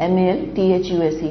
MALTHUSE,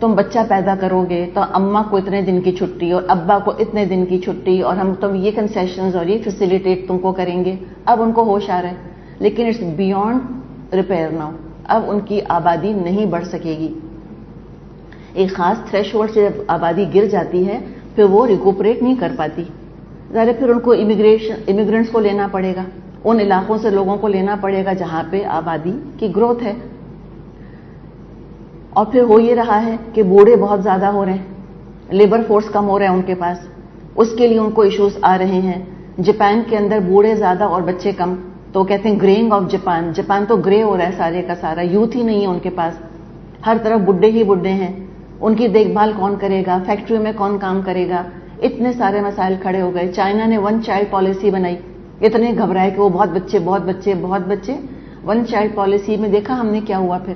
تم بچہ پیدا کرو گے تو اماں کو اتنے دن کی چھٹی اور ابا کو اتنے دن کی چھٹی، اور ہم تم یہ کنسیشنز اور یہ فیسیلیٹیٹ تم کو کریں گے. اب ان کو ہوش آ رہا ہے، لیکن اٹس بیونڈ ریپیئر ناؤ. اب ان کی آبادی نہیں بڑھ سکے گی. ایک خاص تھریش ہولڈ سے جب آبادی گر جاتی ہے پھر وہ ریکوپریٹ نہیں کر پاتی. ظاہر پھر ان کو امیگرینٹس کو لینا پڑے گا، ان علاقوں سے لوگوں کو لینا پڑے گا جہاں پہ آبادی کی گروتھ ہے. اور پھر ہو یہ رہا ہے کہ بوڑھے بہت زیادہ ہو رہے ہیں، لیبر فورس کم ہو رہا ہے ان کے پاس، اس کے لیے ان کو ایشوز آ رہے ہیں. جاپان کے اندر بوڑھے زیادہ اور بچے کم، تو کہتے ہیں گریئنگ آف جاپان. جاپان تو گرے ہو رہا ہے سارے کا سارا، یوتھ ہی نہیں ہے ان کے پاس، ہر طرف بڈھے ہی بڈھے ہیں. ان کی دیکھ بھال کون کرے گا، فیکٹریوں میں کون کام کرے گا، اتنے سارے مسائل کھڑے ہو گئے. چائنا نے 1 چائلڈ پالیسی بنائی، اتنے گھبرائے کہ وہ بہت بچے بہت بچے بہت بچے. 1 چائلڈ پالیسی میں دیکھا ہم نے کیا ہوا پھر.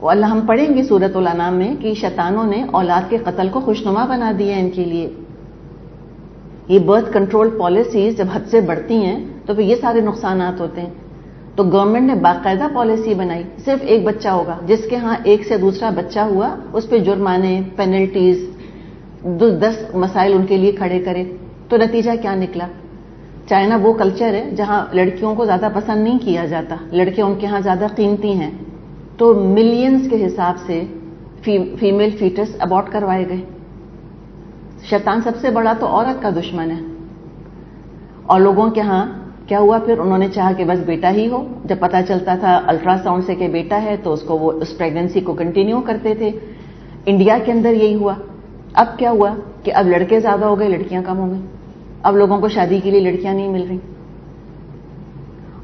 اللہ ہم پڑھیں گے سورۃ الانعام میں کہ شیطانوں نے اولاد کے قتل کو خوشنما بنا دیا ہے ان کے لیے. یہ برتھ کنٹرول پالیسیز جب حد سے بڑھتی ہیں تو پھر یہ سارے نقصانات ہوتے ہیں. تو گورنمنٹ نے باقاعدہ پالیسی بنائی، صرف ایک بچہ ہوگا، جس کے ہاں ایک سے دوسرا بچہ ہوا اس پہ جرمانے، پینلٹیز، 10 مسائل ان کے لیے کھڑے کرے. تو نتیجہ کیا نکلا؟ چائنا وہ کلچر ہے جہاں لڑکیوں کو زیادہ پسند نہیں کیا جاتا، لڑکے ان کے ہاں زیادہ قیمتی ہیں. تو ملینز کے حساب سے فیمیل فیٹس ابورٹ کروائے گئے. شیطان سب سے بڑا تو عورت کا دشمن ہے. اور لوگوں کے ہاں کیا ہوا پھر؟ انہوں نے چاہا کہ بس بیٹا ہی ہو. جب پتا چلتا تھا الٹرا ساؤنڈ سے کہ بیٹا ہے تو اس کو وہ اس پریگننسی کو کنٹینیو کرتے تھے. انڈیا کے اندر یہی ہوا. اب کیا ہوا کہ اب لڑکے زیادہ ہو گئے، لڑکیاں کم ہو گئی. اب لوگوں کو شادی کے لیے لڑکیاں نہیں مل رہی،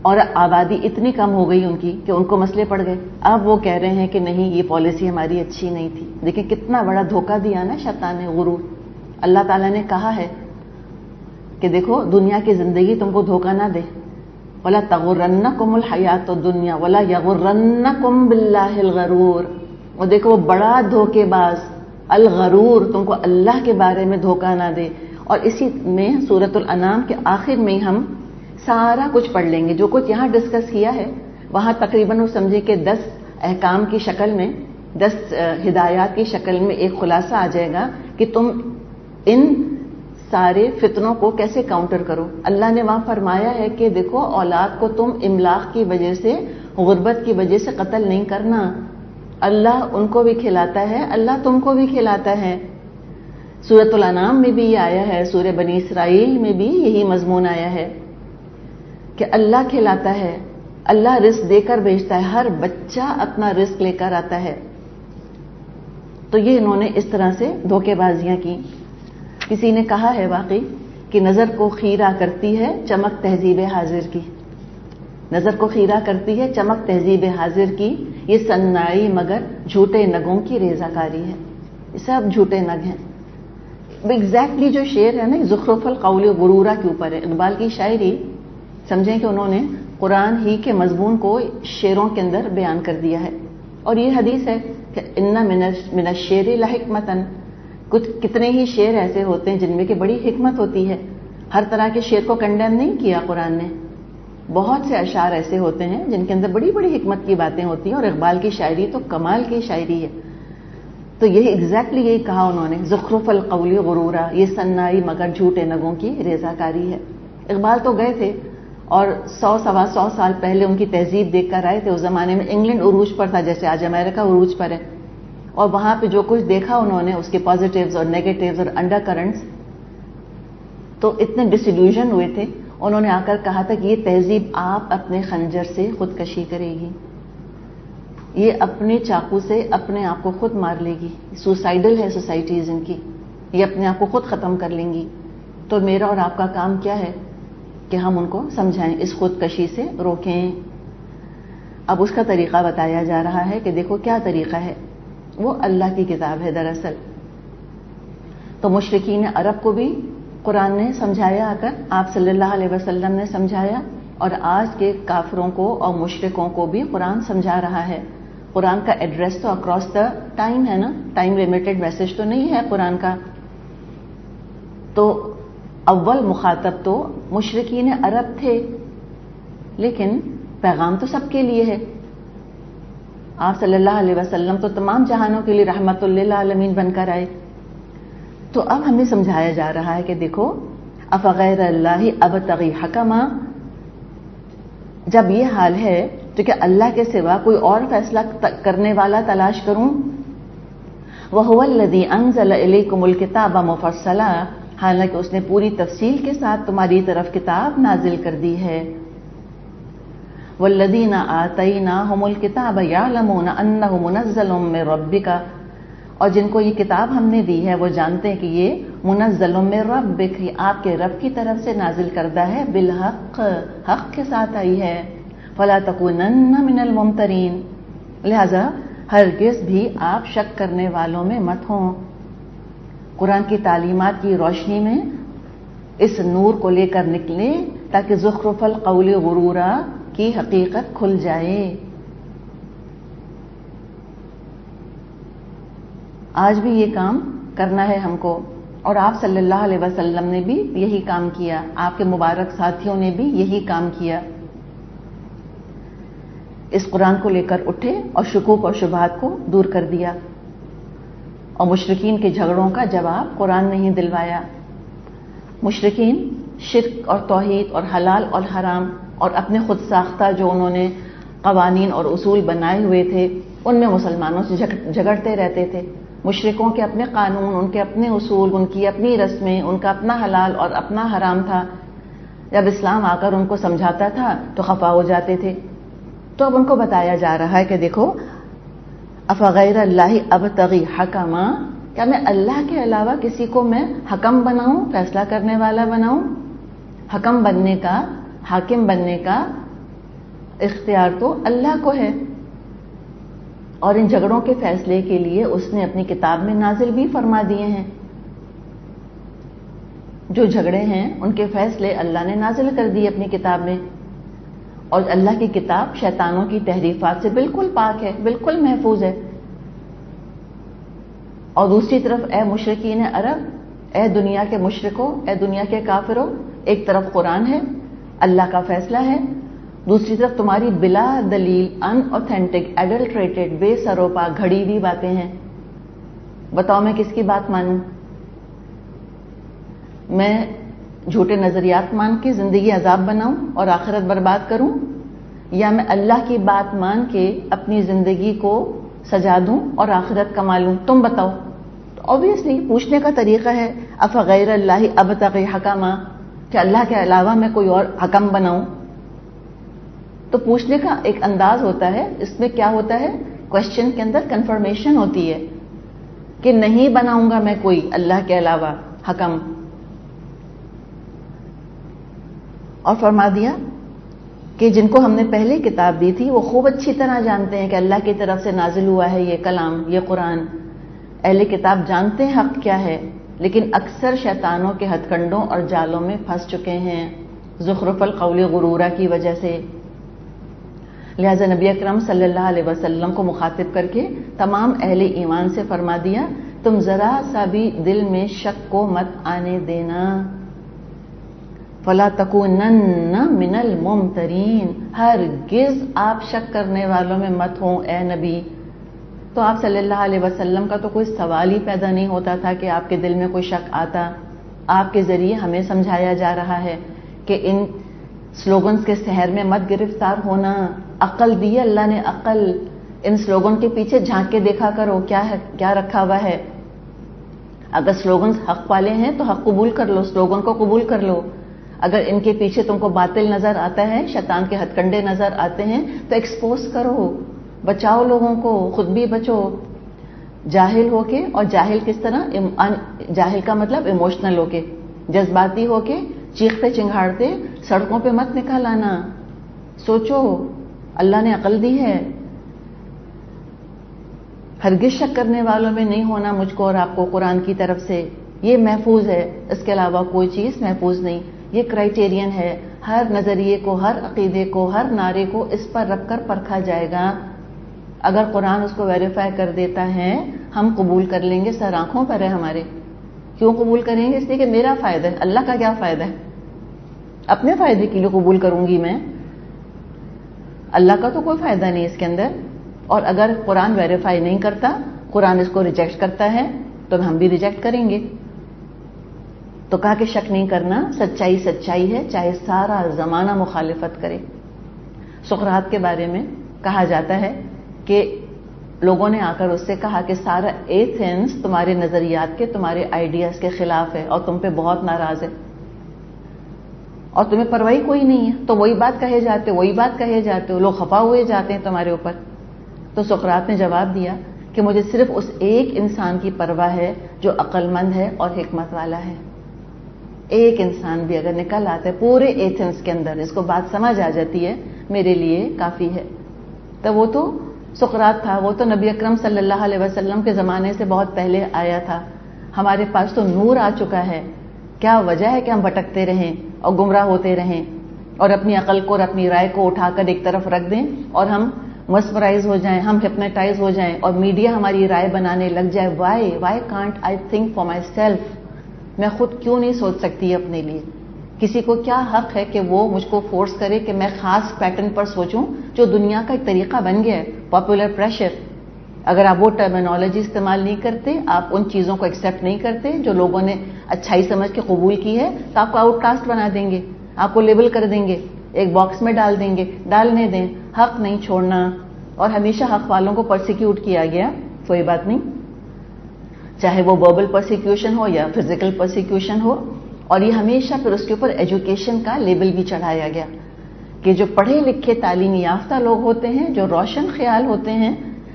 اور آبادی اتنی کم ہو گئی ان کی کہ ان کو مسئلے پڑ گئے. اب وہ کہہ رہے ہیں کہ نہیں یہ پالیسی ہماری اچھی نہیں تھی. دیکھیں کتنا بڑا دھوکہ دیا نا شیطان نے، غرور. اللہ تعالیٰ نے کہا ہے کہ دیکھو دنیا کی زندگی تم کو دھوکہ نہ دے. وَلَا تَغُرَّنَّكُمُ الْحَيَاةُ الدُّنْيَا وَلَا يَغُرَّنَّكُمْ بِاللَّهِ الْغَرُورُ. اور دیکھو وہ بڑا دھوکے باز الغرور، تم کو اللہ کے بارے میں دھوکہ نہ دے. اور اسی میں سورۃ الانعام کے آخر میں ہم سارا کچھ پڑھ لیں گے. جو کچھ یہاں ڈسکس کیا ہے وہاں تقریباً وہ سمجھے کہ 10 احکام کی شکل میں، 10 ہدایات کی شکل میں ایک خلاصہ آ جائے گا کہ تم ان سارے فتنوں کو کیسے کاؤنٹر کرو. اللہ نے وہاں فرمایا ہے کہ دیکھو اولاد کو تم املاق کی وجہ سے، غربت کی وجہ سے قتل نہیں کرنا. اللہ ان کو بھی کھلاتا ہے، اللہ تم کو بھی کھلاتا ہے. سورۃ الانعام میں بھی یہ آیا ہے، سورہ بنی اسرائیل میں بھی یہی مضمون آیا ہے کہ اللہ کھلاتا ہے، اللہ رزق دے کر بھیجتا ہے، ہر بچہ اپنا رزق لے کر آتا ہے. تو یہ انہوں نے اس طرح سے دھوکے بازیاں کی. کسی نے کہا ہے واقعی کہ نظر کو خیرہ کرتی ہے چمک تہذیب حاضر کی. نظر کو خیرہ کرتی ہے چمک تہذیب حاضر کی، یہ سنائی مگر جھوٹے نگوں کی ریزہ کاری ہے. یہ سب جھوٹے نگ ہیں. ایگزیکٹلی جو شعر ہے نا زخرف القول غرورا کے اوپر ہے. اقبال کی شاعری سمجھیں کہ انہوں نے قرآن ہی کے مضمون کو شعروں کے اندر بیان کر دیا ہے. اور یہ حدیث ہے کہ ان من الشعر لحکمۃ، کچھ کتنے ہی شعر ایسے ہوتے ہیں جن میں کہ بڑی حکمت ہوتی ہے. ہر طرح کے شعر کو کنڈیم نہیں کیا قرآن نے. بہت سے اشعار ایسے ہوتے ہیں جن کے اندر بڑی بڑی حکمت کی باتیں ہوتی ہیں، اور اقبال کی شاعری تو کمال کی شاعری ہے. تو یہی ایگزیکٹلی یہی کہا انہوں نے، زخرف القول غرورا، یہ سنائی مگر جھوٹے نگوں کی ریزہ کاری ہے. اقبال تو گئے تھے اور 100-125 سال پہلے ان کی تہذیب دیکھ کر آئے تھے. اس زمانے میں انگلینڈ عروج پر تھا جیسے آج امریکہ عروج پر ہے. اور وہاں پہ جو کچھ دیکھا انہوں نے، اس کے پازیٹیوز اور نیگیٹیوز اور انڈر کرنٹس، تو اتنے ڈسیلیوژن ہوئے تھے. انہوں نے آ کر کہا تھا کہ یہ تہذیب آپ اپنے خنجر سے خودکشی کرے گی، یہ اپنے چاقو سے اپنے آپ کو خود مار لے گی. سوسائڈل ہے سوسائٹیز ان کی، یہ اپنے آپ کو خود ختم کر لیں گی. تو میرا اور آپ کا کام کیا ہے کہ ہم ان کو سمجھائیں، اس خودکشی سے روکیں. اب اس کا طریقہ بتایا جا رہا ہے کہ دیکھو کیا طریقہ ہے. وہ اللہ کی کتاب ہے دراصل. تو مشرکین عرب کو بھی قرآن نے سمجھایا، آ کر آپ صلی اللہ علیہ وسلم نے سمجھایا، اور آج کے کافروں کو اور مشرکوں کو بھی قرآن سمجھا رہا ہے. قرآن کا ایڈریس تو اکراس دا ٹائم ہے نا، ٹائم لمیٹڈ میسج تو نہیں ہے قرآن کا. تو اول مخاطب تو مشرکین عرب تھے، لیکن پیغام تو سب کے لیے ہے. آپ صلی اللہ علیہ وسلم تو تمام جہانوں کے لیے رحمت للعالمین بن کر آئے. تو اب ہمیں سمجھایا جا رہا ہے کہ دیکھو افغیر اللہ ابتغی حکما، جب یہ حال ہے تو کیا اللہ کے سوا کوئی اور فیصلہ کرنے والا تلاش کروں؟ وَهُوَ الَّذِي أَنزَلَ إِلَيْكُمُ الْكِتَابَ مُفَصَّلًا، حالانکہ اس نے پوری تفصیل کے ساتھ تمہاری طرف کتاب نازل کر دی ہے. وَالَّذِينَ آتَيْنَاهُمُ الْكِتَابَ يَعْلَمُونَ أَنَّهُ مُنَزَّلٌ مِّن رَّبِّكَ، اور جن کو یہ کتاب ہم نے دی ہے وہ جانتے ہیں کہ یہ منزل من ربک، آپ کے رب کی طرف سے نازل کردہ ہے، بالحق، حق کے ساتھ آئی ہے. فلا تکونن من الممترین، لہذا ہرگز بھی آپ شک کرنے والوں میں مت ہوں. قرآن کی تعلیمات کی روشنی میں اس نور کو لے کر نکلیں تاکہ زخرف القول غرورا کی حقیقت کھل جائے. آج بھی یہ کام کرنا ہے ہم کو، اور آپ صلی اللہ علیہ وسلم نے بھی یہی کام کیا، آپ کے مبارک ساتھیوں نے بھی یہی کام کیا. اس قرآن کو لے کر اٹھے اور شکوک اور شبہات کو دور کر دیا، اور مشرکین کے جھگڑوں کا جواب قرآن نے ہی دلوایا. مشرکین شرک اور توحید اور حلال اور حرام اور اپنے خود ساختہ جو انہوں نے قوانین اور اصول بنائے ہوئے تھے ان میں مسلمانوں سے جھگڑتے رہتے تھے. مشرکوں کے اپنے قانون، ان کے اپنے اصول، ان کی اپنی رسمیں، ان کا اپنا حلال اور اپنا حرام تھا. جب اسلام آ کر ان کو سمجھاتا تھا تو خفا ہو جاتے تھے. تو اب ان کو بتایا جا رہا ہے کہ دیکھو افغیر اللہ ابتغی حکما، کیا میں اللہ کے علاوہ کسی کو میں حکم بناؤں، فیصلہ کرنے والا بناؤں؟ حکم بننے کا، حاکم بننے کا اختیار تو اللہ کو ہے، اور ان جھگڑوں کے فیصلے کے لیے اس نے اپنی کتاب میں نازل بھی فرما دیے ہیں. جو جھگڑے ہیں ان کے فیصلے اللہ نے نازل کر دیے اپنی کتاب میں، اور اللہ کی کتاب شیطانوں کی تحریفات سے بالکل پاک ہے، بالکل محفوظ ہے. اور دوسری طرف اے مشرکین عرب، اے دنیا کے مشرکوں، اے دنیا کے کافروں، ایک طرف قرآن ہے، اللہ کا فیصلہ ہے، دوسری طرف تمہاری بلا دلیل ان اوتھینٹک ایڈلٹریٹڈ بے سروپا گھڑی ہوئی باتیں ہیں. بتاؤ میں کس کی بات مانوں؟ میں جھوٹے نظریات مان کے زندگی عذاب بناؤں اور آخرت برباد کروں، یا میں اللہ کی بات مان کے اپنی زندگی کو سجا دوں اور آخرت کما لوں؟ تم بتاؤ. تو اوبیسلی پوچھنے کا طریقہ ہے افغیر اللہ ابتغی حکما، کہ اللہ کے علاوہ میں کوئی اور حکم بناؤں؟ تو پوچھنے کا ایک انداز ہوتا ہے، اس میں کیا ہوتا ہے، کوشچن کے اندر کنفرمیشن ہوتی ہے کہ نہیں بناؤں گا میں کوئی اللہ کے علاوہ حکم. اور فرما دیا کہ جن کو ہم نے پہلے کتاب دی تھی وہ خوب اچھی طرح جانتے ہیں کہ اللہ کی طرف سے نازل ہوا ہے یہ کلام، یہ قرآن. اہل کتاب جانتے ہیں حق کیا ہے، لیکن اکثر شیطانوں کے ہتھ کنڈوں اور جالوں میں پھنس چکے ہیں زخرف القول غرورا کی وجہ سے. لہذا نبی اکرم صلی اللہ علیہ وسلم کو مخاطب کر کے تمام اہل ایمان سے فرما دیا تم ذرا سا بھی دل میں شک کو مت آنے دینا. فلا تکونن من الممترین، ہرگز آپ شک کرنے والوں میں مت ہوں اے نبی. تو آپ صلی اللہ علیہ وسلم کا تو کوئی سوال ہی پیدا نہیں ہوتا تھا کہ آپ کے دل میں کوئی شک آتا. آپ کے ذریعے ہمیں سمجھایا جا رہا ہے کہ ان سلوگنز کے سحر میں مت گرفتار ہونا. عقل دی اللہ نے، عقل. ان سلوگن کے پیچھے جھانک کے دیکھا کرو کیا ہے، کیا رکھا ہوا ہے. اگر سلوگنز حق والے ہیں تو حق قبول کر لو، سلوگن کو قبول کر لو. اگر ان کے پیچھے تم کو باطل نظر آتا ہے، شیطان کے ہتھ کنڈے نظر آتے ہیں تو ایکسپوز کرو، بچاؤ لوگوں کو، خود بھی بچو. جاہل ہو کے، اور جاہل کس طرح، جاہل کا مطلب ایموشنل ہو کے، جذباتی ہو کے، چیختے چنگھاڑتے سڑکوں پہ مت نکل آنا. سوچو، اللہ نے عقل دی ہے. ہرگز شک کرنے والوں میں نہیں ہونا مجھ کو اور آپ کو قرآن کی طرف سے. یہ محفوظ ہے، اس کے علاوہ کوئی چیز محفوظ نہیں. یہ کرائٹیرین ہے، ہر نظریے کو، ہر عقیدے کو، ہر نعرے کو اس پر رکھ کر پرکھا جائے گا. اگر قرآن اس کو ویریفائی کر دیتا ہے ہم قبول کر لیں گے، سر آنکھوں پر ہے ہمارے. کیوں قبول کریں گے؟ اس لیے کہ میرا فائدہ ہے. اللہ کا کیا فائدہ ہے؟ اپنے فائدے کے لیے قبول کروں گی میں، اللہ کا تو کوئی فائدہ نہیں اس کے اندر. اور اگر قرآن ویریفائی نہیں کرتا، قرآن اس کو ریجیکٹ کرتا ہے تو ہم بھی ریجیکٹ کریں گے. تو کہا کہ شک نہیں کرنا، سچائی سچائی ہے چاہے سارا زمانہ مخالفت کرے. سقراط کے بارے میں کہا جاتا ہے کہ لوگوں نے آ کر اس سے کہا کہ سارا ایتھنس تمہارے نظریات کے، تمہارے آئیڈیاز کے خلاف ہے اور تم پہ بہت ناراض ہے اور تمہیں پرواہی کوئی نہیں ہے، تو وہی بات کہے جاتے ہو، لوگ خفا ہوئے جاتے ہیں تمہارے اوپر. تو سقراط نے جواب دیا کہ مجھے صرف اس ایک انسان کی پرواہ ہے جو عقل مند ہے اور حکمت والا ہے. ایک انسان بھی اگر نکل آتا ہے پورے ایتھنس کے اندر، اس کو بات سمجھ آ جاتی ہے، میرے لیے کافی ہے. تو وہ تو سقراط تھا، وہ تو نبی اکرم صلی اللہ علیہ وسلم کے زمانے سے بہت پہلے آیا تھا. ہمارے پاس تو نور آ چکا ہے. کیا وجہ ہے کہ ہم بھٹکتے رہیں اور گمراہ ہوتے رہیں اور اپنی عقل کو اور اپنی رائے کو اٹھا کر ایک طرف رکھ دیں اور ہم مسمرائز ہو جائیں، ہم ہپنوٹائز ہو جائیں اور میڈیا ہماری رائے بنانے لگ جائے. Why can't I think for my self? میں خود کیوں نہیں سوچ سکتی اپنے لیے؟ کسی کو کیا حق ہے کہ وہ مجھ کو فورس کرے کہ میں خاص پیٹرن پر سوچوں جو دنیا کا ایک طریقہ بن گیا ہے، پاپولر پریشر. اگر آپ وہ ٹرمینالوجی استعمال نہیں کرتے، آپ ان چیزوں کو ایکسیپٹ نہیں کرتے جو لوگوں نے اچھائی سمجھ کے قبول کی ہے، تو آپ کو آؤٹ کاسٹ بنا دیں گے، آپ کو لیبل کر دیں گے، ایک باکس میں ڈال دیں گے. ڈالنے دیں، حق نہیں چھوڑنا. اور ہمیشہ حق والوں کو پرسیکیوٹ کیا گیا، کوئی بات نہیں، چاہے وہ وربل پرسیکیوشن ہو یا فزیکل پرسیکیوشن ہو. اور یہ ہمیشہ پھر اس کے اوپر ایجوکیشن کا لیبل بھی چڑھایا گیا کہ جو پڑھے لکھے تعلیم یافتہ لوگ ہوتے ہیں، جو روشن خیال ہوتے ہیں،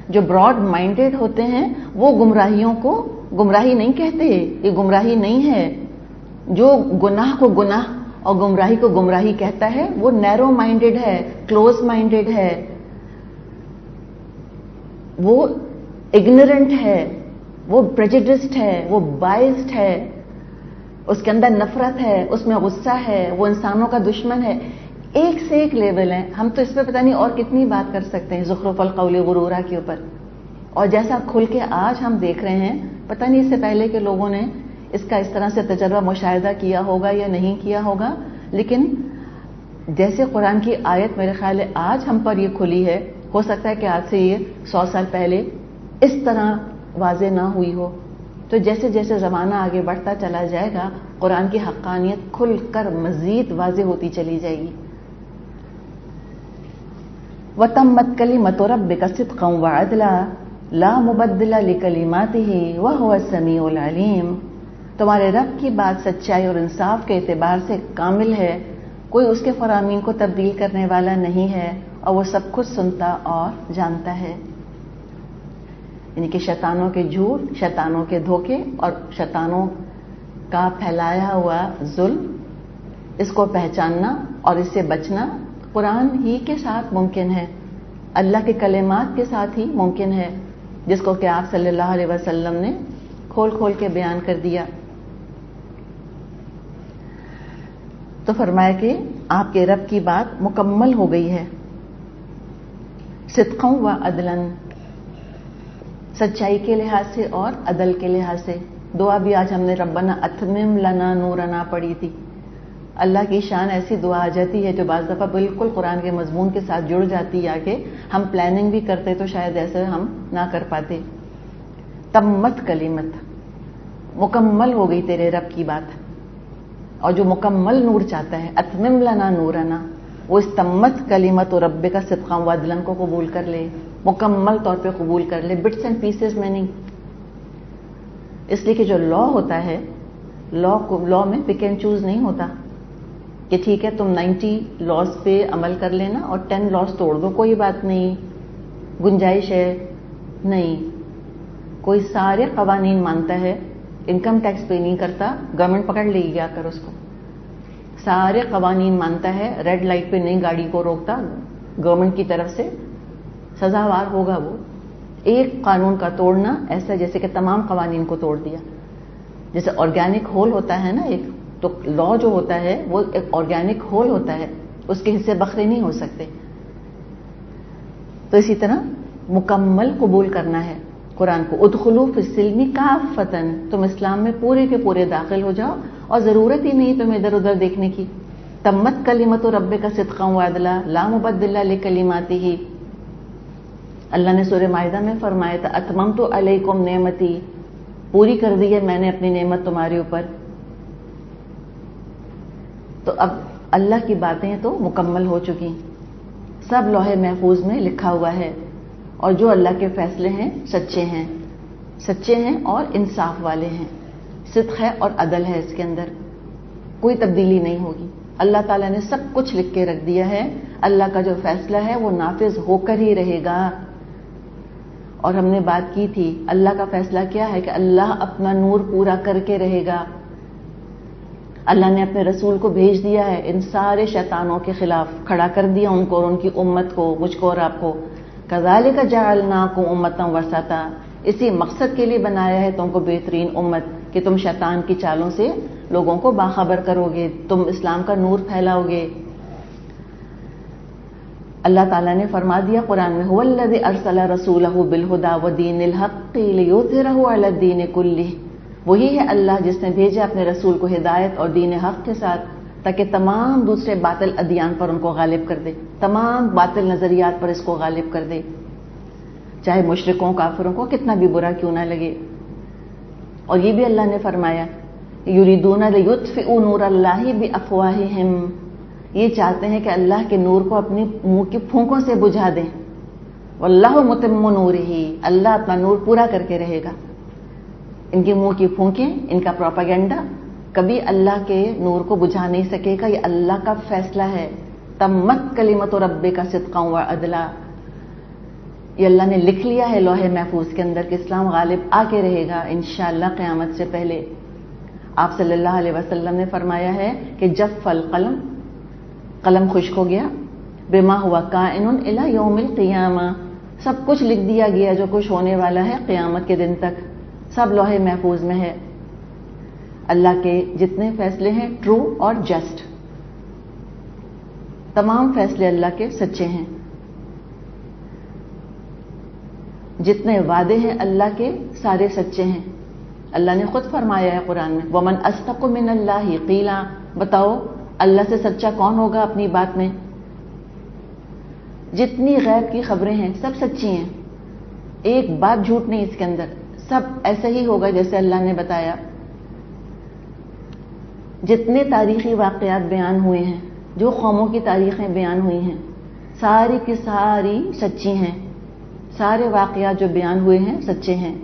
جو براڈ مائنڈیڈ ہوتے ہیں، وہ گمراہیوں کو گمراہی نہیں کہتے. یہ گمراہی نہیں ہے. جو گناہ کو گناہ اور گمراہی کو گمراہی کہتا ہے وہ نیرو مائنڈیڈ ہے، کلوز مائنڈیڈ ہے، وہ اگنورنٹ ہے، وہ پریجوڈسڈ ہے، وہ بائسڈ ہے، اس کے اندر نفرت ہے، اس میں غصہ ہے، وہ انسانوں کا دشمن ہے. ایک سے ایک لیول ہے. ہم تو اس پہ پتہ نہیں اور کتنی بات کر سکتے ہیں زخرف القول غرورا کے اوپر. اور جیسا کھل کے آج ہم دیکھ رہے ہیں، پتہ نہیں اس سے پہلے کہ لوگوں نے اس کا اس طرح سے تجربہ مشاہدہ کیا ہوگا یا نہیں کیا ہوگا، لیکن جیسے قرآن کی آیت میرے خیال ہے آج ہم پر یہ کھلی ہے، ہو سکتا ہے کہ آج سے یہ 100 سال پہلے اس طرح واضح نہ ہوئی ہو. تو جیسے جیسے زمانہ آگے بڑھتا چلا جائے گا، قرآن کی حقانیت کھل کر مزید واضح ہوتی چلی جائے گی. وَتَمَّتْ كَلِمَةُ رَبِّكَ صِدْقًا وَعَدْلًا لَا مُبَدِّلَ لِكَلِمَاتِهِ وَهُوَ السَّمِيعُ الْعَلِيمُ. تمہارے رب کی بات سچائی اور انصاف کے اعتبار سے کامل ہے، کوئی اس کے فرامین کو تبدیل کرنے والا نہیں ہے اور وہ سب کچھ سنتا اور جانتا ہے. یعنی کہ شیطانوں کے جھوٹ، شیطانوں کے دھوکے اور شیطانوں کا پھیلایا ہوا ظلم، اس کو پہچاننا اور اس سے بچنا قرآن ہی کے ساتھ ممکن ہے، اللہ کے کلمات کے ساتھ ہی ممکن ہے، جس کو کہ آپ صلی اللہ علیہ وسلم نے کھول کھول کے بیان کر دیا. تو فرمایا کہ آپ کے رب کی بات مکمل ہو گئی ہے، صدقاً و عدلاً، سچائی کے لحاظ سے اور عدل کے لحاظ سے. دعا بھی آج ہم نے ربنا اتمم لنا نورنا پڑھی تھی. اللہ کی شان ایسی دعا آ جاتی ہے جو بعض دفعہ بالکل قرآن کے مضمون کے ساتھ جڑ جاتی ہے کہ ہم پلاننگ بھی کرتے تو شاید ایسے ہم نہ کر پاتے. تمت کلمت، مکمل ہو گئی تیرے رب کی بات. اور جو مکمل نور چاہتا ہے، اتمم لنا نورنا، وہ اس تمت کلمت ربک صدقاً و عدلاً کو قبول کر لے، مکمل طور پہ قبول کر لے، بٹس اینڈ پیسز میں نہیں. اس لیے کہ جو لا ہوتا ہے، لا میں پک اینڈ چوز نہیں ہوتا کہ ٹھیک ہے تم 90 لاز پہ عمل کر لینا اور 10 لاز توڑ دو، کوئی بات نہیں، گنجائش ہے. نہیں، کوئی سارے قوانین مانتا ہے، انکم ٹیکس پے نہیں کرتا، گورنمنٹ پکڑ لے گی آ کر اس کو. سارے قوانین مانتا ہے، ریڈ لائٹ پہ نہیں گاڑی کو روکتا، گورنمنٹ کی طرف سے سزاوار ہوگا. وہ ایک قانون کا توڑنا ایسا جیسے کہ تمام قوانین کو توڑ دیا. جیسے آرگینک ہول ہوتا ہے نا ایک، تو لا جو ہوتا ہے وہ ایک آرگینک ہول ہوتا ہے، اس کے حصے بکھرے نہیں ہو سکتے. تو اسی طرح مکمل قبول کرنا ہے قرآن کو. ادخلوا فی السلم کافۃ، تم اسلام میں پورے کے پورے داخل ہو جاؤ اور ضرورت ہی نہیں تمہیں ادھر ادھر دیکھنے کی. تمت کلمۃ ربک صدقاً وعدلا لا مبدل لکلماتہ. اللہ نے سورہ مائدہ میں فرمایا تھا اتممتُ علیکم نعمتی، پوری کر دی ہے میں نے اپنی نعمت تمہارے اوپر. تو اب اللہ کی باتیں تو مکمل ہو چکی، سب لوح محفوظ میں لکھا ہوا ہے، اور جو اللہ کے فیصلے ہیں سچے ہیں، سچے ہیں اور انصاف والے ہیں، صدق ہے اور عدل ہے، اس کے اندر کوئی تبدیلی نہیں ہوگی. اللہ تعالیٰ نے سب کچھ لکھ کے رکھ دیا ہے، اللہ کا جو فیصلہ ہے وہ نافذ ہو کر ہی رہے گا. اور ہم نے بات کی تھی اللہ کا فیصلہ کیا ہے کہ اللہ اپنا نور پورا کر کے رہے گا. اللہ نے اپنے رسول کو بھیج دیا ہے، ان سارے شیطانوں کے خلاف کھڑا کر دیا ان کو اور ان کی امت کو، مجھ کو اور آپ کو. کذالک جعلناکم امۃ وسطا، اسی مقصد کے لیے بنایا ہے تم کو بہترین امت کہ تم شیطان کی چالوں سے لوگوں کو باخبر کرو گے، تم اسلام کا نور پھیلاؤ گے. اللہ تعالیٰ نے فرما دیا قرآن میں هو الذی ارسل رسولہ بالہدی ودین الحق لیظہرہ علی الدین کلہ، وہی ہے اللہ جس نے بھیجا اپنے رسول کو ہدایت اور دین حق کے ساتھ تاکہ تمام دوسرے باطل ادیان پر ان کو غالب کر دے، تمام باطل نظریات پر اس کو غالب کر دے، چاہے مشرکوں کافروں کو کتنا بھی برا کیوں نہ لگے. اور یہ بھی اللہ نے فرمایا یریدون لیطفئوا نور اللہ بافواہہم، یہ چاہتے ہیں کہ اللہ کے نور کو اپنی منہ کی پھونکوں سے بجھا دیں. واللہ متم نورہ، اللہ اپنا نور پورا کر کے رہے گا. ان کی منہ کی پھونکیں، ان کا پروپیگنڈا کبھی اللہ کے نور کو بجھا نہیں سکے گا، یہ اللہ کا فیصلہ ہے. تمت کلمۃ ربک صدقا وعدلا، یہ اللہ نے لکھ لیا ہے لوح محفوظ کے اندر کہ اسلام غالب آ کے رہے گا انشاءاللہ قیامت سے پہلے. آپ صلی اللہ علیہ وسلم نے فرمایا ہے کہ جف القلم، قلم خشک ہو گیا، بما ہوا کائن الی یوم القیامہ، سب کچھ لکھ دیا گیا جو کچھ ہونے والا ہے قیامت کے دن تک، سب لوح محفوظ میں ہے. اللہ کے جتنے فیصلے ہیں ٹرو اور جسٹ، تمام فیصلے اللہ کے سچے ہیں. جتنے وعدے ہیں اللہ کے سارے سچے ہیں. اللہ نے خود فرمایا ہے قرآن میں ومن اصدق من اللہ قیلا، بتاؤ اللہ سے سچا کون ہوگا اپنی بات میں. جتنی غیب کی خبریں ہیں سب سچی ہیں، ایک بات جھوٹ نہیں اس کے اندر، سب ایسا ہی ہوگا جیسے اللہ نے بتایا. جتنے تاریخی واقعات بیان ہوئے ہیں، جو قوموں کی تاریخیں بیان ہوئی ہیں، ساری کی ساری سچی ہیں، سارے واقعات جو بیان ہوئے ہیں سچے ہیں.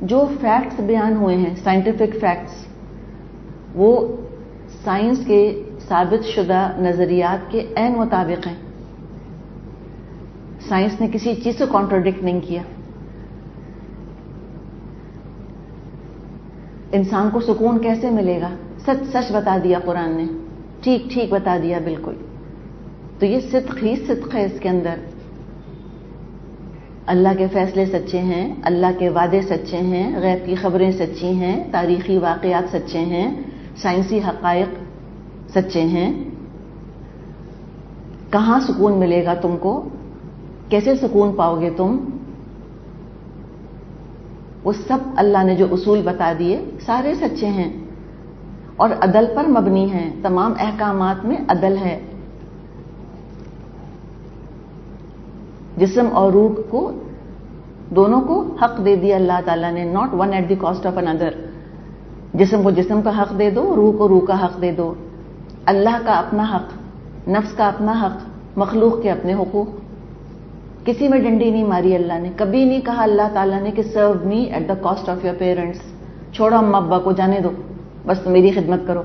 جو فیکٹس بیان ہوئے ہیں سائنٹیفک فیکٹس، وہ سائنس کے ثابت شدہ نظریات کے عین مطابق ہیں. سائنس نے کسی چیز سے کانٹرڈکٹ نہیں کیا. انسان کو سکون کیسے ملے گا؟ سچ سچ بتا دیا قرآن نے، ٹھیک ٹھیک بتا دیا بالکل. تو یہ صدق ہی صدق ہے اس کے اندر. اللہ کے فیصلے سچے ہیں، اللہ کے وعدے سچے ہیں، غیب کی خبریں سچی ہیں، تاریخی واقعات سچے ہیں، سائنسی حقائق سچے ہیں. کہاں سکون ملے گا تم کو؟ کیسے سکون پاؤ گے تم؟ وہ سب اللہ نے جو اصول بتا دیے سارے سچے ہیں اور عدل پر مبنی ہیں. تمام احکامات میں عدل ہے. جسم اور روح کو دونوں کو حق دے دیا اللہ تعالیٰ نے، not one at the cost of اندر. جسم کو جسم کا حق دے دو، روح کو روح کا حق دے دو. اللہ کا اپنا حق، نفس کا اپنا حق، مخلوق کے اپنے حقوق. کسی میں ڈنڈی نہیں ماری اللہ نے. کبھی نہیں کہا اللہ تعالیٰ نے کہ serve me at the cost of your parents, چھوڑو اماں ابا کو، جانے دو، بس میری خدمت کرو.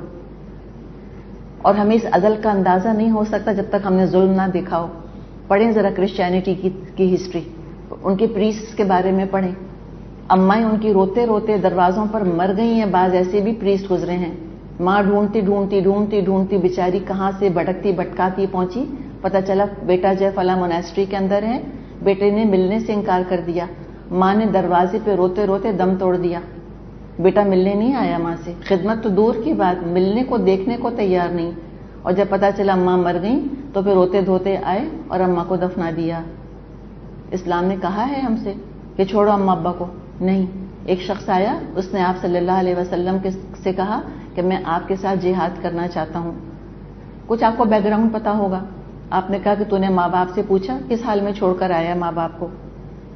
اور ہمیں اس عدل کا اندازہ نہیں ہو سکتا جب تک ہم نے ظلم نہ دیکھا ہو. پڑھیں ذرا کرسچینٹی کی ہسٹری، ان کے پریسٹ کے بارے میں پڑھیں. امائیں ان کی روتے روتے دروازوں پر مر گئی ہیں. بعض ایسے بھی پریسٹ گزرے ہیں. ماں ڈھونڈتی ڈھونڈتی ڈھونڈتی ڈھونڈتی بیچاری کہاں سے بھٹکتی بھٹکاتی پہنچی. پتہ چلا بیٹا جو ہے فلاں موناسٹری کے اندر ہے. بیٹے نے ملنے سے انکار کر دیا. ماں نے دروازے پہ روتے روتے دم توڑ دیا. بیٹا ملنے نہیں آیا ماں سے. خدمت تو دور کی بات، ملنے کو دیکھنے کو تیار نہیں. اور جب پتہ چلا اماں مر گئیں تو پھر روتے دھوتے آئے اور اماں کو دفنا دیا. اسلام نے کہا ہے ہم سے کہ چھوڑو اماں ابا کو؟ نہیں. ایک شخص آیا، اس نے آپ صلی اللہ علیہ وسلم سے کہا کہ میں آپ کے ساتھ جہاد کرنا چاہتا ہوں. کچھ آپ کو بیک گراؤنڈ پتا ہوگا. آپ نے کہا کہ تو نے ماں باپ سے پوچھا کس حال میں چھوڑ کر آیا ماں باپ کو؟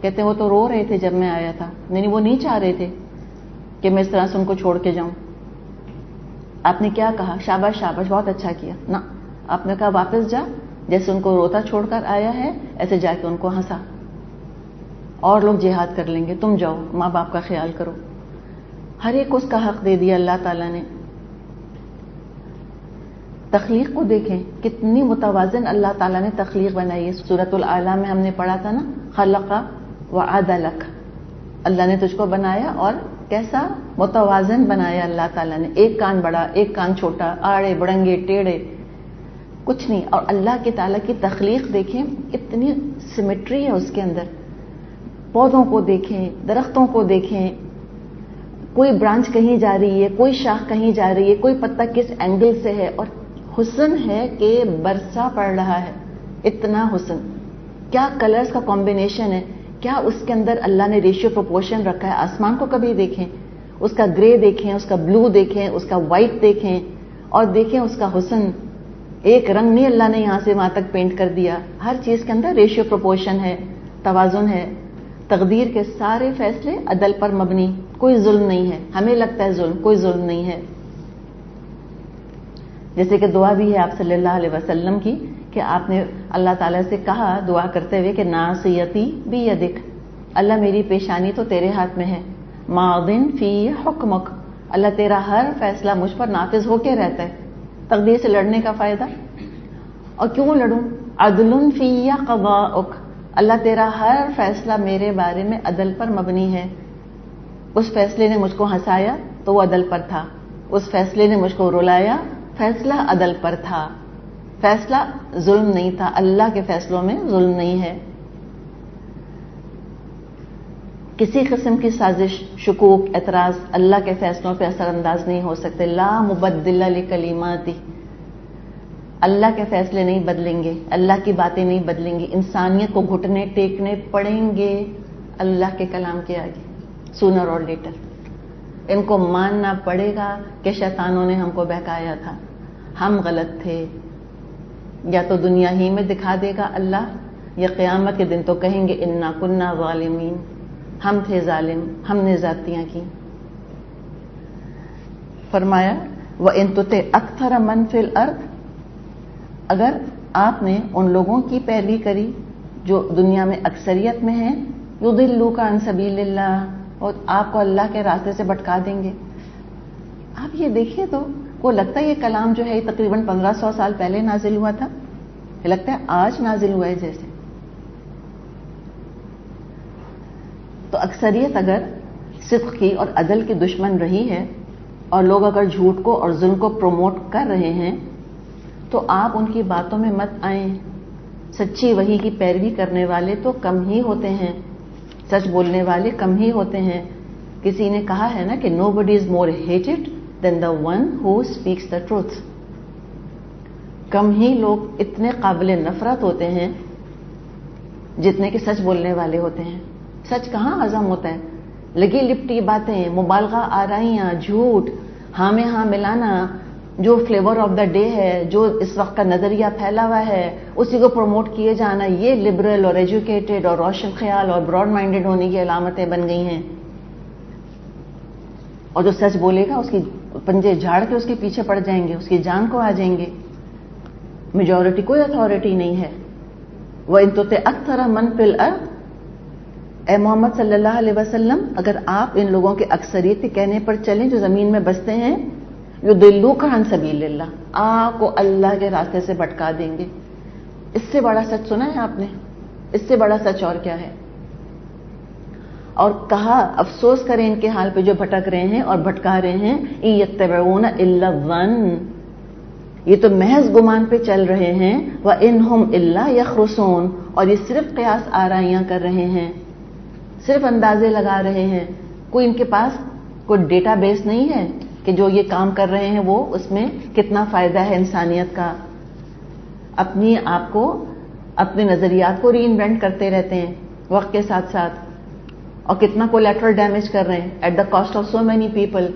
کہتے ہیں وہ تو رو رہے تھے جب میں آیا تھا، نہیں وہ نہیں چاہ رہے تھے کہ میں اس طرح سے ان کو چھوڑ کے جاؤں۔ آپ نے کیا کہا؟ شاباش شاباش، بہت اچھا کیا۔ نہ، آپ نے کہا واپس جا، جیسے ان کو روتا چھوڑ کر آیا ہے ایسے جا کے ان کو ہنسا، اور لوگ جہاد کر لیں گے، تم جاؤ ماں باپ کا خیال کرو۔ ہر ایک کو اس کا حق دے دیا اللہ تعالیٰ نے۔ تخلیق کو دیکھیں کتنی متوازن اللہ تعالیٰ نے تخلیق بنائی ہے۔ سورۃ الاعلیٰ میں ہم نے پڑھا تھا نا، خلق وعدلک، اللہ نے تجھ کو بنایا اور کیسا متوازن بنایا اللہ تعالیٰ نے، ایک کان بڑا ایک کان چھوٹا، آڑے بڑنگے ٹیڑھے، کچھ نہیں۔ اور اللہ کی تعالیٰ کی تخلیق دیکھیں کتنی سیمیٹری ہے اس کے اندر۔ پودوں کو دیکھیں، درختوں کو دیکھیں، کوئی برانچ کہیں جا رہی ہے، کوئی شاخ کہیں جا رہی ہے، کوئی پتا کس اینگل سے ہے، اور حسن ہے کہ برسا پڑ رہا ہے، اتنا حسن، کیا کلرز کا کمبینیشن ہے، کیا اس کے اندر اللہ نے ریشیو پروپورشن رکھا ہے۔ آسمان کو کبھی دیکھیں، اس کا گرے دیکھیں، اس کا بلو دیکھیں، اس کا وائٹ دیکھیں، اور دیکھیں اس کا حسن۔ ایک رنگ نہیں اللہ نے یہاں سے وہاں تک پینٹ کر دیا، ہر چیز کے اندر ریشیو پروپورشن ہے، توازن ہے۔ تقدیر کے سارے فیصلے عدل پر مبنی، کوئی ظلم نہیں ہے۔ ہمیں لگتا ہے ظلم، کوئی ظلم نہیں ہے۔ جیسے کہ دعا بھی ہے آپ صلی اللہ علیہ وسلم کی کہ آپ نے اللہ تعالیٰ سے کہا دعا کرتے ہوئے کہ ناصیتی بیدک، اللہ میری پیشانی تو تیرے ہاتھ میں ہے، ماضٍ فی حکمک، اللہ تیرا ہر فیصلہ مجھ پر نافذ ہو کے رہتا ہے۔ تقدیر سے لڑنے کا فائدہ، اور کیوں لڑوں؟ عدل فی قضاءک، اللہ تیرا ہر فیصلہ میرے بارے میں عدل پر مبنی ہے۔ اس فیصلے نے مجھ کو ہنسایا تو وہ عدل پر تھا، اس فیصلے نے مجھ کو رلایا، فیصلہ عدل پر تھا، فیصلہ ظلم نہیں تھا۔ اللہ کے فیصلوں میں ظلم نہیں ہے۔ کسی قسم کی سازش، شکوک، اعتراض اللہ کے فیصلوں پہ اثر انداز نہیں ہو سکتے۔ لا مبدل لکلماتہ، اللہ کے فیصلے نہیں بدلیں گے، اللہ کی باتیں نہیں بدلیں گی۔ انسانیت کو گھٹنے ٹیکنے پڑیں گے اللہ کے کلام کے آگے، سونر اور لیٹر۔ ان کو ماننا پڑے گا کہ شیطانوں نے ہم کو بہکایا تھا، ہم غلط تھے۔ یا تو دنیا ہی میں دکھا دے گا اللہ، یا قیامت کے دن تو کہیں گے انا کنا ظالمین، ہم تھے ظالم، ہم نے زیادتیاں کی۔ فرمایا وَإِن تُطِعْ أَكْثَرَ مَنْ فِي الْأَرْضِ، اگر آپ نے ان لوگوں کی پیروی کری جو دنیا میں اکثریت میں ہیں، يُضِلُّوكَ عَن سَبِيلِ اللَّهِ، اور آپ کو اللہ کے راستے سے بھٹکا دیں گے۔ آپ یہ دیکھیے تو کو لگتا ہے یہ کلام جو ہے یہ تقریباً 1500 سال پہلے نازل ہوا تھا، یہ لگتا ہے آج نازل ہوا ہے جیسے۔ تو اکثریت اگر صدق کی اور عدل کی دشمن رہی ہے، اور لوگ اگر جھوٹ کو اور ظلم کو پروموٹ کر رہے ہیں، تو آپ ان کی باتوں میں مت آئیں۔ سچی وحی کی پیروی کرنے والے تو کم ہی ہوتے ہیں، سچ بولنے والے کم ہی ہوتے ہیں۔ کسی نے کہا ہے نا کہ nobody is more hated than the one who speaks the truth۔ کم ہی لوگ اتنے قابل نفرت ہوتے ہیں جتنے کہ سچ بولنے والے ہوتے ہیں۔ سچ کہاں ہضم ہوتا ہے؟ لگی لپٹی باتیں، مبالغہ آرائیاں، جھوٹ، ہاں میں ہاں ملانا، جو فلیور آف دا ڈے ہے، جو اس وقت کا نظریہ پھیلا ہوا ہے اسی کو پروموٹ کیے جانا، یہ لبرل اور ایجوکیٹڈ اور روشن خیال اور براڈ مائنڈڈ ہونے کی علامتیں بن گئی ہیں۔ اور جو سچ بولے گا اس کی پنجے جھاڑ کے اس کے پیچھے پڑ جائیں گے، اس کی جان کو آ جائیں گے۔ میجورٹی کوئی اتھارٹی نہیں ہے۔ وَإِن تُطِعْ أَكْثَرَ مَنْ فِي الْأَرْضِ، اے محمد صلی اللہ علیہ وسلم اگر آپ ان لوگوں کے اکثریت کے کہنے پر چلیں جو زمین میں بستے ہیں، يُضِلُّوكَ عَن سَبِيلِ اللَّهِ، آپ کو اللہ کے راستے سے بھٹکا دیں گے۔ اس سے بڑا سچ سنا ہے آپ نے؟ اس سے بڑا سچ اور کیا ہے؟ اور کہا افسوس کریں ان کے حال پہ جو بھٹک رہے ہیں اور بھٹکا رہے ہیں، إِن يَتَّبِعُونَ إِلَّا الظَّنَّ، یہ تو محض گمان پہ چل رہے ہیں، وَإِنْ هُمْ إِلَّا يَخْرُصُونَ، اور یہ صرف قیاس آرائیاں کر رہے ہیں، صرف اندازے لگا رہے ہیں۔ کوئی ان کے پاس کوئی ڈیٹا بیس نہیں ہے کہ جو یہ کام کر رہے ہیں وہ اس میں کتنا فائدہ ہے انسانیت کا۔ اپنی آپ کو، اپنے نظریات کو ری انوینٹ کرتے رہتے ہیں وقت کے ساتھ ساتھ، اور کتنا کولیٹرل ڈیمیج کر رہے ہیں at the cost of so many people.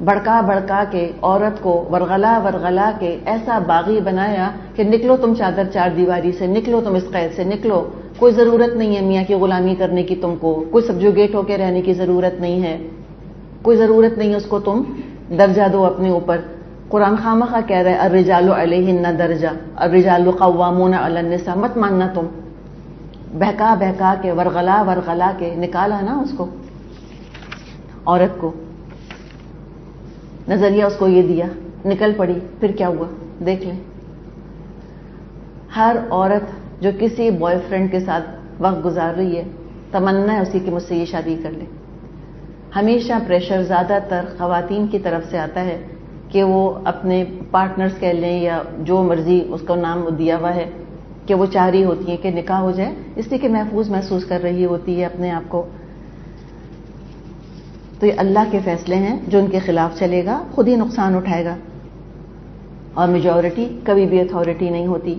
بڑکا بڑکا کے عورت کو ورغلا ورغلا کے ایسا باغی بنایا کہ نکلو تم چادر چار دیواری سے، نکلو تم اس قید سے، نکلو، کوئی ضرورت نہیں ہے میاں کی غلامی کرنے کی، تم کو کوئی سبجوگیٹ ہو کے رہنے کی ضرورت نہیں ہے، کوئی ضرورت نہیں ہے اس کو تم درجہ دو اپنے اوپر۔ قرآن خامخواہ کہہ رہے الرجال علیہن درجہ، الرجال قوامون علی النساء، مت ماننا تم۔ بہکا بہکا کے ورغلا ورغلا کے نکالا نا اس کو، عورت کو، نظریہ اس کو یہ دیا، نکل پڑی، پھر کیا ہوا دیکھ لیں۔ ہر عورت جو کسی بوائے فرینڈ کے ساتھ وقت گزار رہی ہے، تمنا ہے اسی کہ مجھ سے یہ شادی کر لے۔ ہمیشہ پریشر زیادہ تر خواتین کی طرف سے آتا ہے کہ وہ اپنے پارٹنرز کہہ لیں یا جو مرضی اس کا نام دیا ہوا ہے کہ وہ چاہ رہی ہوتی ہیں کہ نکاح ہو جائے، اس لیے کہ محفوظ محسوس کر رہی ہوتی ہے اپنے آپ کو۔ تو یہ اللہ کے فیصلے ہیں، جو ان کے خلاف چلے گا خود ہی نقصان اٹھائے گا، اور میجورٹی کبھی بھی اتھارٹی نہیں ہوتی۔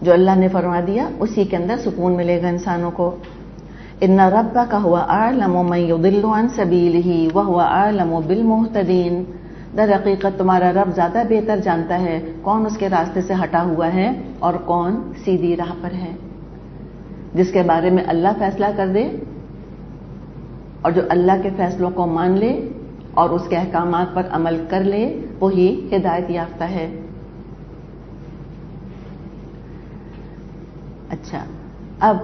جو اللہ نے فرما دیا اسی کے اندر سکون ملے گا انسانوں کو۔ ان ربک هو اعلم من يضل عن سبیلہ وهو اعلم بالمہتدین، در حقیقت تمہارا رب زیادہ بہتر جانتا ہے کون اس کے راستے سے ہٹا ہوا ہے اور کون سیدھی راہ پر ہے۔ جس کے بارے میں اللہ فیصلہ کر دے اور جو اللہ کے فیصلوں کو مان لے اور اس کے احکامات پر عمل کر لے، وہی ہدایت یافتہ ہے۔ اچھا، اب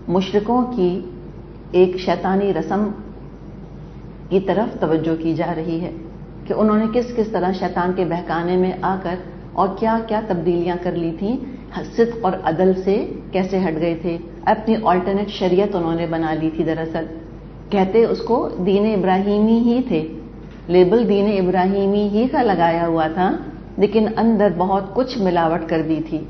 مشرکوں کی ایک شیطانی رسم کی طرف توجہ کی جا رہی ہے کہ انہوں نے کس کس طرح شیطان کے بہکانے میں آ کر اور کیا کیا تبدیلیاں کر لی تھیں، صدق اور عدل سے کیسے ہٹ گئے تھے، اپنی آلٹرنیٹ شریعت انہوں نے بنا لی تھی۔ دراصل کہتے اس کو دین ابراہیمی ہی تھے، لیبل دین ابراہیمی ہی کا لگایا ہوا تھا، لیکن اندر بہت کچھ ملاوٹ کر دی تھی۔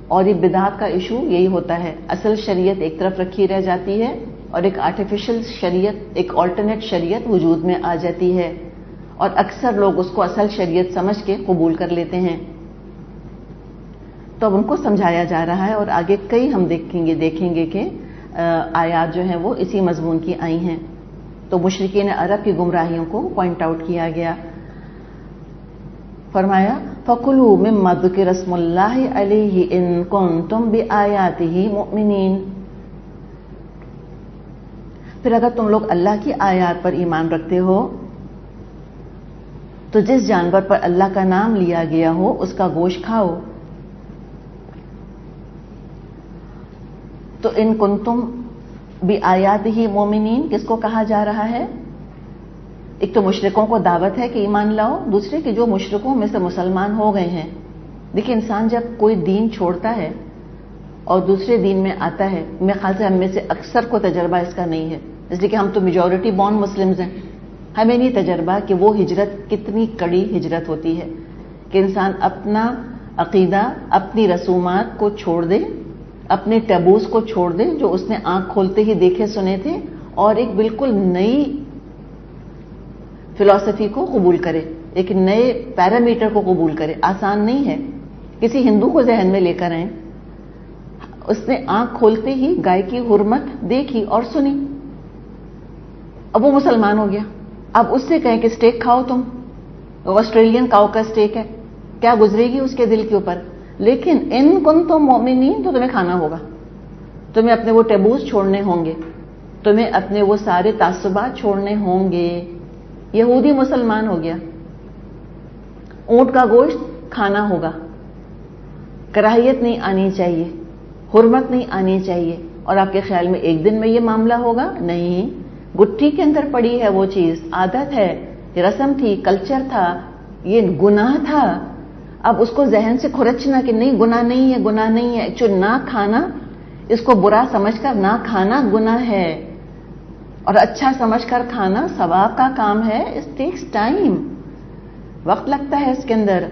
اور یہ بدعات کا ایشو یہی ہوتا ہے، اصل شریعت ایک طرف رکھی رہ جاتی ہے اور ایک آرٹیفیشل شریعت، ایک آلٹرنیٹ شریعت وجود میں آ جاتی ہے، اور اکثر لوگ اس کو اصل شریعت سمجھ کے قبول کر لیتے ہیں۔ تو اب ان کو سمجھایا جا رہا ہے، اور آگے کئی ہم دیکھیں گے کہ آیات جو ہیں وہ اسی مضمون کی آئی ہیں۔ تو مشرکین عرب کی گمراہیوں کو پوائنٹ آؤٹ کیا گیا۔ فرمایا فَكُلُوا مِمَّا ذُكِرَ اسْمُ اللَّهِ عَلَيْهِ إِن كُنتُم بِآيَاتِهِ مُؤْمِنِينَ۔ پھر اگر تم لوگ اللہ کی آیات پر ایمان رکھتے ہو تو جس جانور پر اللہ کا نام لیا گیا ہو اس کا گوشت کھاؤ۔ تو ان کنتم بِآيَاتِهِ مُؤْمِنِينَ کس کو کہا جا رہا ہے؟ ایک تو مشرکوں کو دعوت ہے کہ ایمان لاؤ، دوسرے کہ جو مشرکوں میں سے مسلمان ہو گئے ہیں۔ دیکھیں انسان جب کوئی دین چھوڑتا ہے اور دوسرے دین میں آتا ہے، میرے خیال سے ہم میں سے اکثر کو تجربہ اس کا نہیں ہے، اس لیے کہ ہم تو میجورٹی بورن مسلمز ہیں، ہمیں نہیں تجربہ کہ وہ ہجرت کتنی کڑی ہجرت ہوتی ہے، کہ انسان اپنا عقیدہ، اپنی رسومات کو چھوڑ دے، اپنے ٹیبوز کو چھوڑ دے جو اس نے آنکھ کھولتے ہی دیکھے سنے تھے، اور ایک بالکل نئی فلسفی کو قبول کرے، ایک نئے پیرامیٹر کو قبول کرے۔ آسان نہیں ہے۔ کسی ہندو کو ذہن میں لے کر آئیں، اس نے آنکھ کھولتے ہی گائے کی حرمت دیکھی اور سنی، اب وہ مسلمان ہو گیا۔ اب اس سے کہیں کہ سٹیک کھاؤ تم، آسٹریلین کاؤ کا سٹیک ہے، کیا گزرے گی اس کے دل کے اوپر؟ لیکن ان کنتم مؤمنین تو تمہیں کھانا ہوگا، تمہیں اپنے وہ ٹیبوز چھوڑنے ہوں گے، تمہیں اپنے وہ سارے تعصبات چھوڑنے ہوں گے۔ یہودی مسلمان ہو گیا، اونٹ کا گوشت کھانا ہوگا، کراہیت نہیں آنی چاہیے، حرمت نہیں آنی چاہیے۔ اور آپ کے خیال میں ایک دن میں یہ معاملہ ہوگا؟ نہیں، گٹھی کے اندر پڑی ہے وہ چیز، عادت ہے، رسم تھی، کلچر تھا، یہ گناہ تھا۔ اب اس کو ذہن سے کھرچنا کہ نہیں گناہ نہیں ہے، گناہ نہیں ہے، ایکچولی نہ کھانا، اس کو برا سمجھ کر نہ کھانا گناہ ہے، اور اچھا سمجھ کر کھانا ثواب کا کام ہے۔ اٹ ٹیکس ٹائم، وقت لگتا ہے اس کے اندر۔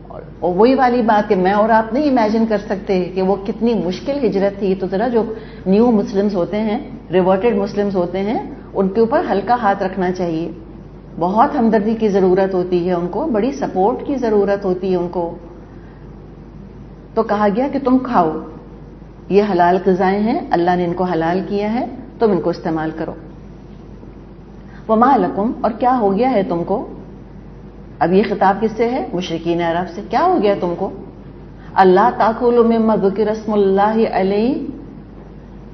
اور وہی والی بات کہ میں اور آپ نہیں امیجن کر سکتے کہ وہ کتنی مشکل ہجرت تھی۔ تو ذرا جو نیو مسلمز ہوتے ہیں، ریورٹڈ مسلمز ہوتے ہیں، ان کے اوپر ہلکا ہاتھ رکھنا چاہیے۔ بہت ہمدردی کی ضرورت ہوتی ہے ان کو، بڑی سپورٹ کی ضرورت ہوتی ہے ان کو۔ تو کہا گیا کہ تم کھاؤ، یہ حلال غذائیں ہیں، اللہ نے ان کو حلال کیا ہے، تم ان کو استعمال کرو۔ وما لکم، اور کیا ہو گیا ہے تم کو؟ اب یہ خطاب کس سے ہے؟ مشرکین عرب سے. کیا ہو گیا تم کو؟ اللہ تاکلوا مما ذکر اسم اللہ علیہ،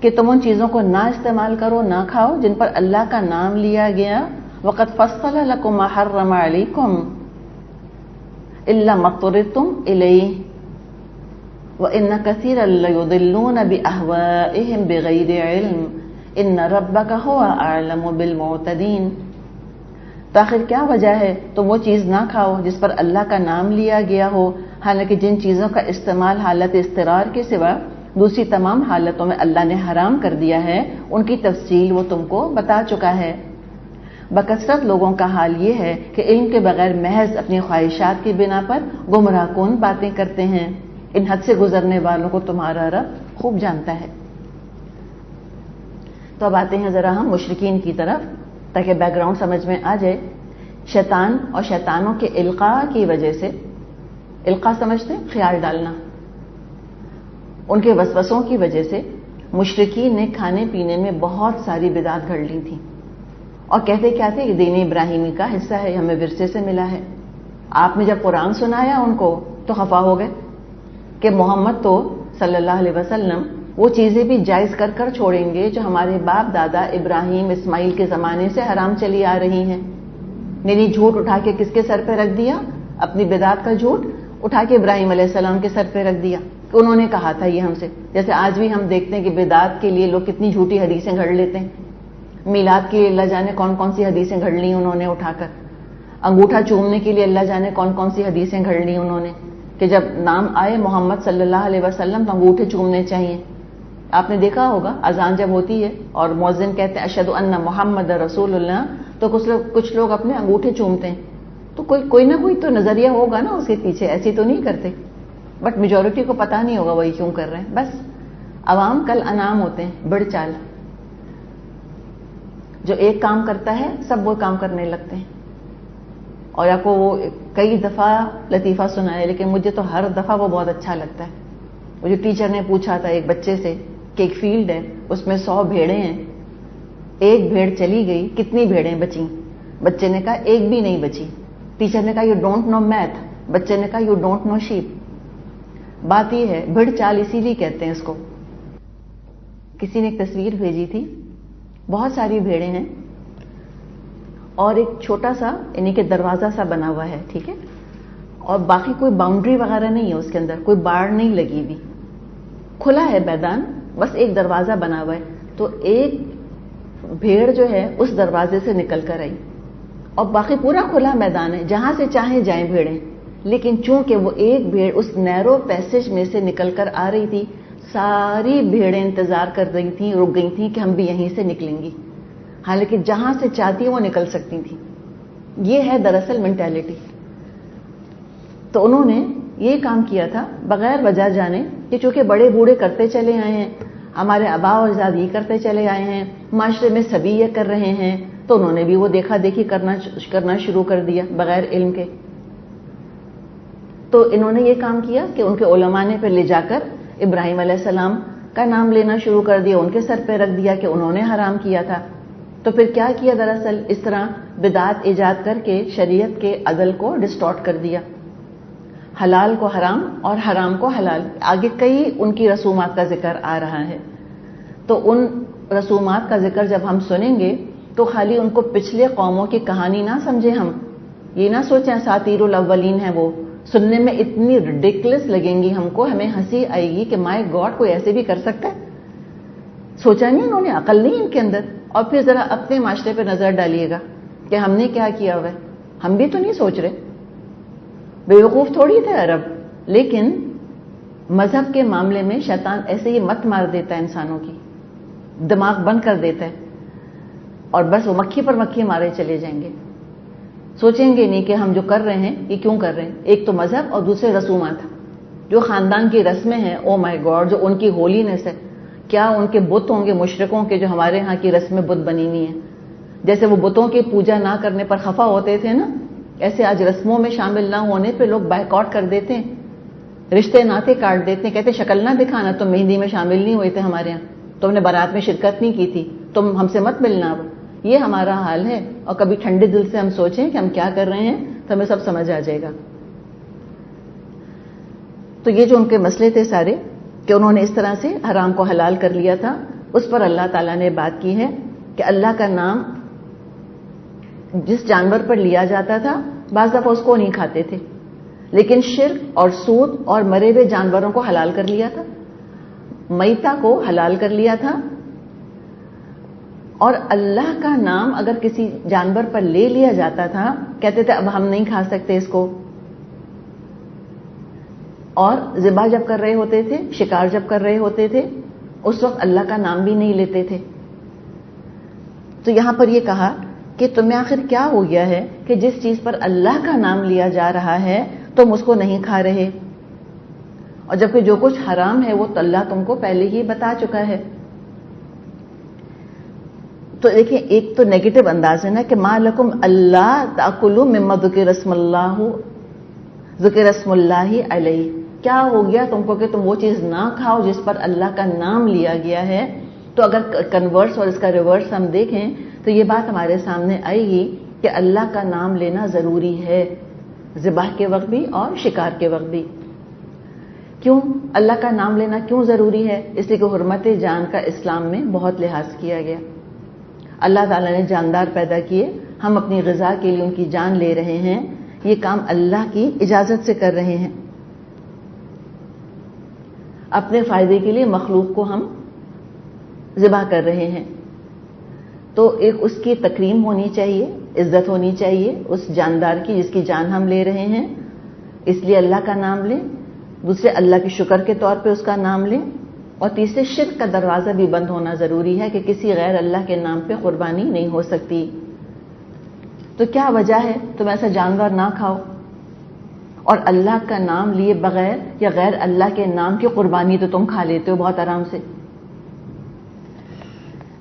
کہ تم ان چیزوں کو نہ استعمال کرو، نہ کھاؤ جن پر اللہ کا نام لیا گیا. وقد فصل لکم ما حرم علیکم الا ما اضطررتم الیہ وان کثیرا لیضلون باہوائہم بغیر علم ان ربک هو اعلم بالمعتدین. تو آخر کیا وجہ ہے تم وہ چیز نہ کھاؤ جس پر اللہ کا نام لیا گیا ہو، حالانکہ جن چیزوں کا استعمال حالت اضطرار کے سوا دوسری تمام حالتوں میں اللہ نے حرام کر دیا ہے، ان کی تفصیل وہ تم کو بتا چکا ہے. بکثرت لوگوں کا حال یہ ہے کہ علم کے بغیر محض اپنی خواہشات کی بنا پر گمراہ کن باتیں کرتے ہیں. ان حد سے گزرنے والوں کو تمہارا رب خوب جانتا ہے. تو اب آتے ہیں ذرا ہم مشرکین کی طرف تاکہ بیک گراؤنڈ سمجھ میں آ جائے. شیطان اور شیطانوں کے القاء کی وجہ سے، القاء سمجھتے ہیں خیال ڈالنا، ان کے وسوسوں کی وجہ سے مشرکین نے کھانے پینے میں بہت ساری بدعات گھڑ لی تھیں، اور کہتے کیا تھے کہ دین ابراہیمی کا حصہ ہے، ہمیں ورثے سے ملا ہے. آپ نے جب قرآن سنایا ان کو تو خفا ہو گئے کہ محمد تو صلی اللہ علیہ وسلم وہ چیزیں بھی جائز کر کر چھوڑیں گے جو ہمارے باپ دادا ابراہیم اسماعیل کے زمانے سے حرام چلی آ رہی ہیں. نہیں، جھوٹ اٹھا کے کس کے سر پہ رکھ دیا؟ اپنی بدعات کا جھوٹ اٹھا کے ابراہیم علیہ السلام کے سر پہ رکھ دیا کہ انہوں نے کہا تھا یہ ہم سے. جیسے آج بھی ہم دیکھتے ہیں کہ بدعات کے لیے لوگ کتنی جھوٹی حدیثیں گھڑ لیتے ہیں. میلاد کے لیے اللہ جانے کون کون سی حدیثیں گھڑ لی انہوں نے اٹھا کر. انگوٹھا چومنے کے لیے اللہ جانے کون کون سی حدیثیں گھڑ لی انہوں نے کہ جب نام آئے محمد صلی اللہ علیہ وسلم تو انگوٹھے چومنے چاہیے. آپ نے دیکھا ہوگا اذان جب ہوتی ہے اور مؤذن کہتے ہیں اشہد ان محمد رسول اللہ، تو کچھ لوگ اپنے انگوٹھے چومتے ہیں. تو کوئی نہ کوئی تو نظریہ ہوگا نا اس کے پیچھے، ایسی تو نہیں کرتے. بٹ میجورٹی کو پتا نہیں ہوگا وہی کیوں کر رہے ہیں. بس عوام کل انعام ہوتے ہیں، بڑھ چال. جو ایک کام کرتا ہے سب وہ کام کرنے لگتے ہیں. اور آپ کو وہ کئی دفعہ لطیفہ سنا ہے لیکن مجھے تو ہر دفعہ وہ بہت اچھا لگتا ہے. وہ جو ٹیچر نے پوچھا تھا ایک بچے سے کہ ایک فیلڈ ہے اس میں 100 بھیڑیں ہیں، ایک بھیڑ چلی گئی، کتنی بھیڑیں بچیں؟ بچے نے کہا ایک بھی نہیں بچی. ٹیچر نے کہا یو ڈونٹ نو میتھ، بچے نے کہا یو ڈونٹ نو شیپ. بات یہ ہے بڑھ چال اسی لیے کہتے ہیں اس کو. کسی نے ایک تصویر بھیجی تھی، بہت ساری بھیڑیں ہیں اور ایک چھوٹا سا یعنی کہ دروازہ سا بنا ہوا ہے، ٹھیک ہے، اور باقی کوئی باؤنڈری وغیرہ نہیں ہے اس کے اندر، کوئی باڑ نہیں لگی ہوئی، کھلا ہے میدان، بس ایک دروازہ بنا ہوا ہے. تو ایک بھیڑ جو ہے اس دروازے سے نکل کر آئی اور باقی پورا کھلا میدان ہے، جہاں سے چاہیں جائیں بھیڑیں. لیکن چونکہ وہ ایک بھیڑ اس نیرو پیسج میں سے نکل کر آ رہی تھی، ساری بھیڑیں انتظار کر رہی تھیں، رک گئی تھیں کہ ہم بھی یہیں سے نکلیں گی، حالانکہ جہاں سے چاہتی وہ نکل سکتی تھیں. یہ ہے دراصل مینٹیلٹی. تو انہوں نے یہ کام کیا تھا بغیر وجہ جانے کہ چونکہ بڑے بوڑھے کرتے چلے آئے ہیں، ہمارے آباء و اجداد یہ کرتے چلے آئے ہیں، معاشرے میں سبھی یہ کر رہے ہیں، تو انہوں نے بھی وہ دیکھا دیکھی کرنا شروع کر دیا بغیر علم کے. تو انہوں نے یہ کام کیا کہ ان کے علماء نے پھر لے جا کر ابراہیم علیہ السلام کا نام لینا شروع کر دیا، ان کے سر پہ رکھ دیا کہ انہوں نے حرام کیا تھا. تو پھر کیا کیا دراصل اس طرح بدعات ایجاد کر کے شریعت کے عدل کو ڈسٹارٹ کر دیا، حلال کو حرام اور حرام کو حلال. آگے کئی ان کی رسومات کا ذکر آ رہا ہے. تو ان رسومات کا ذکر جب ہم سنیں گے تو خالی ان کو پچھلے قوموں کی کہانی نہ سمجھیں، ہم یہ نہ سوچیں اساطیر الاولین ہیں وہ. سننے میں اتنی ریڈیکولس لگیں گی ہم کو، ہمیں ہنسی آئے گی کہ مائی گاڈ کوئی ایسے بھی کر سکتا ہے. سوچا نہیں انہوں نے، عقل نہیں ان کے اندر. اور پھر ذرا اپنے معاشرے پہ نظر ڈالیے گا کہ ہم نے کیا کیا ہوا ہے. ہم بھی تو نہیں سوچ رہے، بیوقوف تھوڑی تھے عرب. لیکن مذہب کے معاملے میں شیطان ایسے ہی مت مار دیتا ہے، انسانوں کی دماغ بند کر دیتا ہے اور بس وہ مکھی پر مکھی مارے چلے جائیں گے. سوچیں گے نہیں کہ ہم جو کر رہے ہیں یہ کیوں کر رہے ہیں. ایک تو مذہب اور دوسرے رسومات، جو خاندان کی رسمیں ہیں، او مائی گاڈ، جو ان کی ہولینس ہے. کیا ان کے بت ہوں گے مشرکوں کے جو ہمارے ہاں کی رسمیں بت بنی ہوئی ہیں. جیسے وہ بتوں کی پوجا نہ کرنے پر خفا ہوتے تھے نا، ایسے آج رسموں میں شامل نہ ہونے پہ لوگ بائیکاٹ کر دیتے ہیں، رشتے ناطے کاٹ دیتے ہیں، کہتے ہیں شکل نہ دکھانا، تم مہندی میں شامل نہیں ہوئے تھے ہمارے ہاں، تم نے بارات میں شرکت نہیں کی تھی، تم ہم سے مت ملنا. اب یہ ہمارا حال ہے، اور کبھی ٹھنڈے دل سے ہم سوچیں کہ ہم کیا کر رہے ہیں تو ہمیں سب سمجھ آ جائے گا۔ تو یہ جو ان کے مسئلے تھے سارے کہ انہوں نے اس طرح سے حرام کو حلال کر لیا تھا، اس پر اللہ تعالیٰ نے بات کی ہے کہ اللہ کا نام جس جانور پر لیا جاتا تھا بعض دفعہ اس کو نہیں کھاتے تھے، لیکن شرک اور سود اور مرے ہوئے جانوروں کو حلال کر لیا تھا، میتہ کو حلال کر لیا تھا، اور اللہ کا نام اگر کسی جانور پر لے لیا جاتا تھا کہتے تھے اب ہم نہیں کھا سکتے اس کو، اور ذبح جب کر رہے ہوتے تھے، شکار جب کر رہے ہوتے تھے، اس وقت اللہ کا نام بھی نہیں لیتے تھے۔ تو یہاں پر یہ کہا کہ تمہیں آخر کیا ہو گیا ہے کہ جس چیز پر اللہ کا نام لیا جا رہا ہے تم اس کو نہیں کھا رہے، اور جبکہ جو کچھ حرام ہے وہ تو اللہ تم کو پہلے ہی بتا چکا ہے۔ تو دیکھیں ایک تو نیگیٹو انداز ہے نا کہ ما لکم اللہ تاکلوا مما ذکر اسم اللہ علیہ، کیا ہو گیا تم کو کہ تم وہ چیز نہ کھاؤ جس پر اللہ کا نام لیا گیا ہے۔ تو اگر کنورس اور اس کا ریورس ہم دیکھیں تو یہ بات ہمارے سامنے آئے گی کہ اللہ کا نام لینا ضروری ہے، ذبح کے وقت بھی اور شکار کے وقت بھی۔ کیوں اللہ کا نام لینا کیوں ضروری ہے؟ اس لیے کہ حرمت جان کا اسلام میں بہت لحاظ کیا گیا۔ اللہ تعالیٰ نے جاندار پیدا کیے، ہم اپنی غذا کے لیے ان کی جان لے رہے ہیں، یہ کام اللہ کی اجازت سے کر رہے ہیں۔ اپنے فائدے کے لیے مخلوق کو ہم ذبح کر رہے ہیں، تو ایک اس کی تکریم ہونی چاہیے، عزت ہونی چاہیے اس جاندار کی جس کی جان ہم لے رہے ہیں، اس لیے اللہ کا نام لیں۔ دوسرے اللہ کے شکر کے طور پہ اس کا نام لیں، اور تیسرے شرک کا دروازہ بھی بند ہونا ضروری ہے کہ کسی غیر اللہ کے نام پہ قربانی نہیں ہو سکتی۔ تو کیا وجہ ہے تم ایسا جانور نہ کھاؤ اور اللہ کا نام لیے بغیر یا غیر اللہ کے نام کی قربانی تو تم کھا لیتے ہو بہت آرام سے۔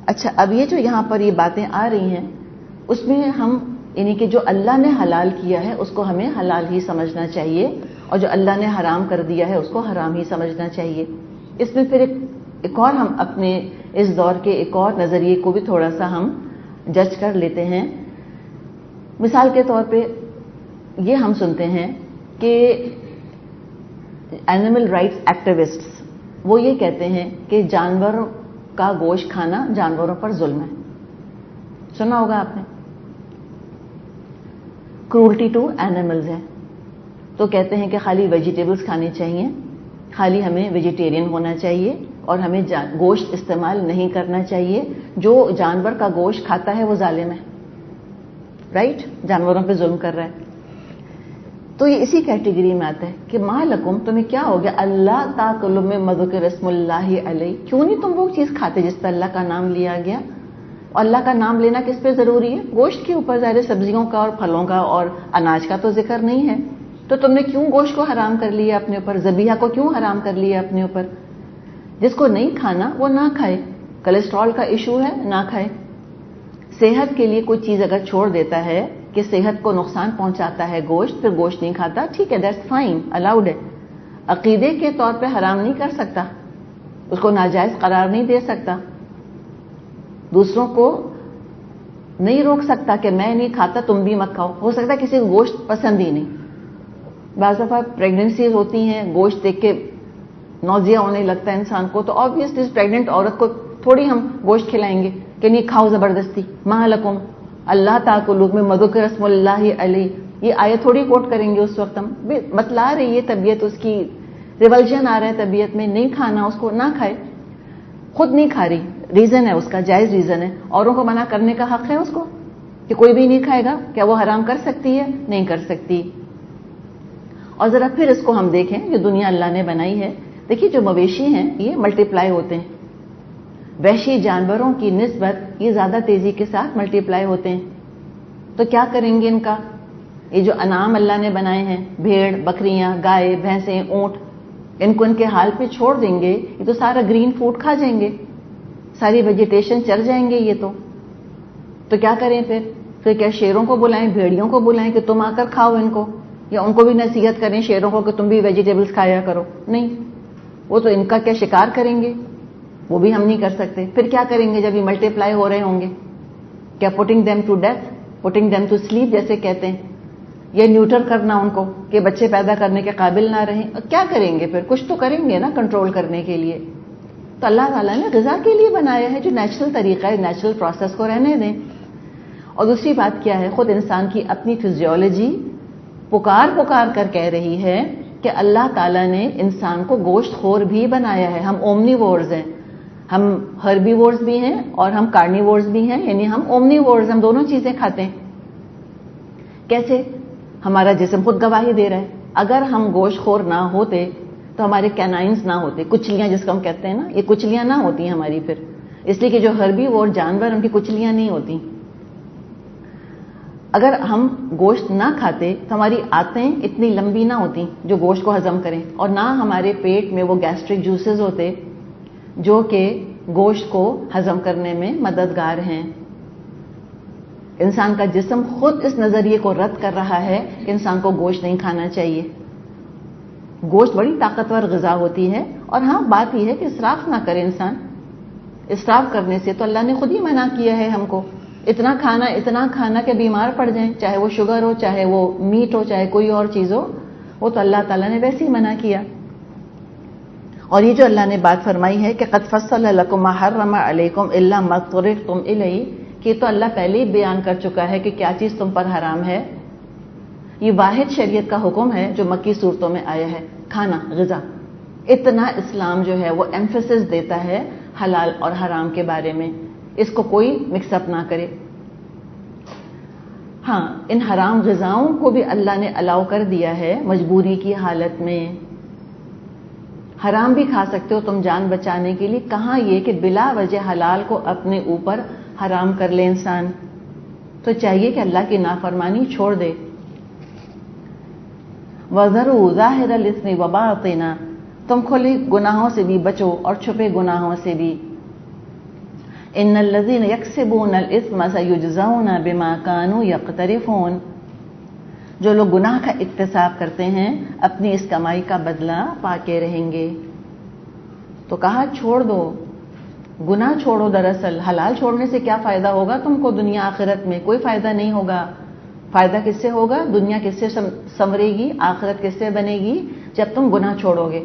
اچھا اب یہ جو یہاں پر یہ باتیں آ رہی ہیں اس میں ہم یعنی کہ جو اللہ نے حلال کیا ہے اس کو ہمیں حلال ہی سمجھنا چاہیے، اور جو اللہ نے حرام کر دیا ہے اس کو حرام ہی سمجھنا چاہیے۔ اس میں پھر ایک اور ہم اپنے اس دور کے ایک اور نظریے کو بھی تھوڑا سا ہم جج کر لیتے ہیں۔ مثال کے طور پہ یہ ہم سنتے ہیں کہ اینیمل رائٹس ایکٹیوسٹس وہ یہ کہتے ہیں کہ جانوروں کا گوشت کھانا جانوروں پر ظلم ہے، سنا ہوگا آپ نے، کرولٹی ٹو اینیملز ہے۔ تو کہتے ہیں کہ خالی ویجیٹیبلز کھانی چاہیے، خالی ہمیں ویجیٹیرین ہونا چاہیے، اور ہمیں گوشت استعمال نہیں کرنا چاہیے۔ جو جانور کا گوشت کھاتا ہے وہ ظالم ہے، رائٹ، جانوروں پہ ظلم کر رہا ہے۔ تو یہ اسی کیٹیگری میں آتا ہے کہ ما لکم تمہیں کیا ہو گیا اللہ تاکلوا مما ذکر اسم اللہ علیہ، کیوں نہیں تم وہ چیز کھاتے جس پہ اللہ کا نام لیا گیا؟ اور اللہ کا نام لینا کس پہ ضروری ہے؟ گوشت کے اوپر، ظاہر سبزیوں کا اور پھلوں کا اور اناج کا تو ذکر نہیں ہے۔ تو تم نے کیوں گوشت کو حرام کر لیا اپنے اوپر، ذبیحہ کو کیوں حرام کر لیا اپنے اوپر؟ جس کو نہیں کھانا وہ نہ کھائے، کولیسٹرول کا ایشو ہے نہ کھائے۔ صحت کے لیے کوئی چیز اگر چھوڑ دیتا ہے کہ صحت کو نقصان پہنچاتا ہے گوشت، پھر گوشت نہیں کھاتا، ٹھیک ہے، دیٹس فائن، الاؤڈ ہے۔ عقیدے کے طور پہ حرام نہیں کر سکتا، اس کو ناجائز قرار نہیں دے سکتا، دوسروں کو نہیں روک سکتا کہ میں نہیں کھاتا تم بھی مت کھاؤ۔ ہو سکتا ہے کسی کو گوشت پسند ہی نہیں، بعض دفعہ پریگننسیز ہوتی ہیں، گوشت دیکھ کے نوزیا ہونے لگتا ہے انسان کو، تو آبویسلی پریگننٹ عورت کو تھوڑی ہم گوشت کھلائیں گے کہ نہیں کھاؤ زبردستی۔ ما لکم اللہ تاکلوا مما ذکر اسم اللہ علیہ، یہ آیت تھوڑی کوٹ کریں گے اس وقت ہم، بتلا رہی ہے طبیعت، اس کی ریولجن آ رہا ہے طبیعت میں، نہیں کھانا، اس کو نہ کھائے، خود نہیں کھا رہی، ریزن ہے اس کا، جائز ریزن ہے، اوروں کو منع کرنے کا حق ہے اس کو کہ کوئی بھی نہیں کھائے گا، کیا وہ حرام کر سکتی ہے؟ نہیں کر سکتی۔ اور ذرا پھر اس کو ہم دیکھیں جو دنیا اللہ نے بنائی ہے، دیکھیے جو مویشی ہیں یہ ملٹیپلائی ہوتے ہیں، وحشی جانوروں کی نسبت یہ زیادہ تیزی کے ساتھ ملٹیپلائی ہوتے ہیں، تو کیا کریں گے ان کا؟ یہ جو انعام اللہ نے بنائے ہیں، بھیڑ، بکریاں، گائے، بھینسیں، اونٹ، ان کو ان کے حال پہ چھوڑ دیں گے، یہ تو سارا گرین فوڈ کھا جائیں گے، ساری ویجیٹیشن چر جائیں گے یہ تو کیا کریں پھر کیا شیروں کو بلائیں، بھیڑیوں کو بلائیں کہ تم آ کر کھاؤ ان کو، یا ان کو بھی نصیحت کریں شیروں کو کہ تم بھی ویجیٹیبلز کھایا کرو؟ نہیں، وہ تو ان کا کیا شکار کریں گے، وہ بھی ہم نہیں کر سکتے۔ پھر کیا کریں گے جب یہ ملٹیپلائی ہو رہے ہوں گے؟ کیا putting them to death, putting them to sleep جیسے کہتے ہیں، یا نیوٹر کرنا ان کو کہ بچے پیدا کرنے کے قابل نہ رہیں؟ کیا کریں گے پھر؟ کچھ تو کریں گے نا کنٹرول کرنے کے لیے. تو اللہ تعالیٰ نے غذا کے لیے بنایا ہے جو نیچرل طریقہ ہے، نیچرل پروسیس کو رہنے دیں. اور دوسری بات کیا ہے، خود انسان کی اپنی فزیولوجی پکار کر کہہ رہی ہے کہ اللہ تعالیٰ نے انسان کو گوشت خور بھی بنایا ہے. ہم اومنی وورز ہیں، ہم ہربی وورز بھی ہیں اور ہم کارنیورز بھی ہیں، یعنی ہم اومنی وورز، ہم دونوں چیزیں کھاتے ہیں. کیسے؟ ہمارا جسم خود گواہی دے رہا ہے. اگر ہم گوشت خور نہ ہوتے تو ہمارے کینائنز نہ ہوتے، کچلیاں جس کو ہم کہتے ہیں نا، یہ کچلیاں نہ ہوتی ہیں ہماری پھر، اس لیے کہ جو ہربی وور جانور ان کی کچلیاں نہیں ہوتی. اگر ہم گوشت نہ کھاتے تو ہماری آنتیں اتنی لمبی نہ ہوتی جو گوشت کو ہضم کریں، اور نہ ہمارے پیٹ میں وہ گیسٹرک جوسز ہوتے جو کہ گوشت کو ہضم کرنے میں مددگار ہیں. انسان کا جسم خود اس نظریے کو رد کر رہا ہے کہ انسان کو گوشت نہیں کھانا چاہیے. گوشت بڑی طاقتور غذا ہوتی ہے، اور ہاں بات یہ ہے کہ اسراف نہ کرے انسان. اسراف کرنے سے تو اللہ نے خود ہی منع کیا ہے ہم کو. اتنا کھانا کہ بیمار پڑ جائیں، چاہے وہ شوگر ہو، چاہے وہ میٹ ہو، چاہے کوئی اور چیز ہو، وہ تو اللہ تعالیٰ نے ویسے ہی منع کیا. اور یہ جو اللہ نے بات فرمائی ہے کہ قد فصل لکم ما حرم علیکم الا ما اضطررتم الیہ، کہ تو اللہ پہلے ہی بیان کر چکا ہے کہ کیا چیز تم پر حرام ہے. یہ واحد شریعت کا حکم ہے جو مکی صورتوں میں آیا ہے، کھانا، غذا. اتنا اسلام جو ہے وہ ایمفیسس دیتا ہے حلال اور حرام کے بارے میں، اس کو کوئی مکس اپ نہ کرے. ہاں، ان حرام غذاؤں کو بھی اللہ نے الاؤ کر دیا ہے مجبوری کی حالت میں. حرام بھی کھا سکتے ہو تم جان بچانے کے لیے، کہاں یہ کہ بلا وجہ حلال کو اپنے اوپر حرام کر لے انسان. تو چاہیے کہ اللہ کی نافرمانی چھوڑ دے. وَذَرُوا ظَاهِرَ الْإِثْمِ وَبَاطِنَهُ، تم کھلے گناہوں سے بھی بچو اور چھپے گناہوں سے بھی. ان الذين يكسبون الاثم سيجزون بما كانوا يقترفون، جو لوگ گناہ کا اکتساب کرتے ہیں اپنی اس کمائی کا بدلہ پا کے رہیں گے. تو کہا چھوڑ دو، گناہ چھوڑو. دراصل حلال چھوڑنے سے کیا فائدہ ہوگا تم کو دنیا آخرت میں؟ کوئی فائدہ نہیں ہوگا. فائدہ کس سے ہوگا؟ دنیا کس سے سنورے گی، آخرت کس سے بنے گی؟ جب تم گناہ چھوڑو گے.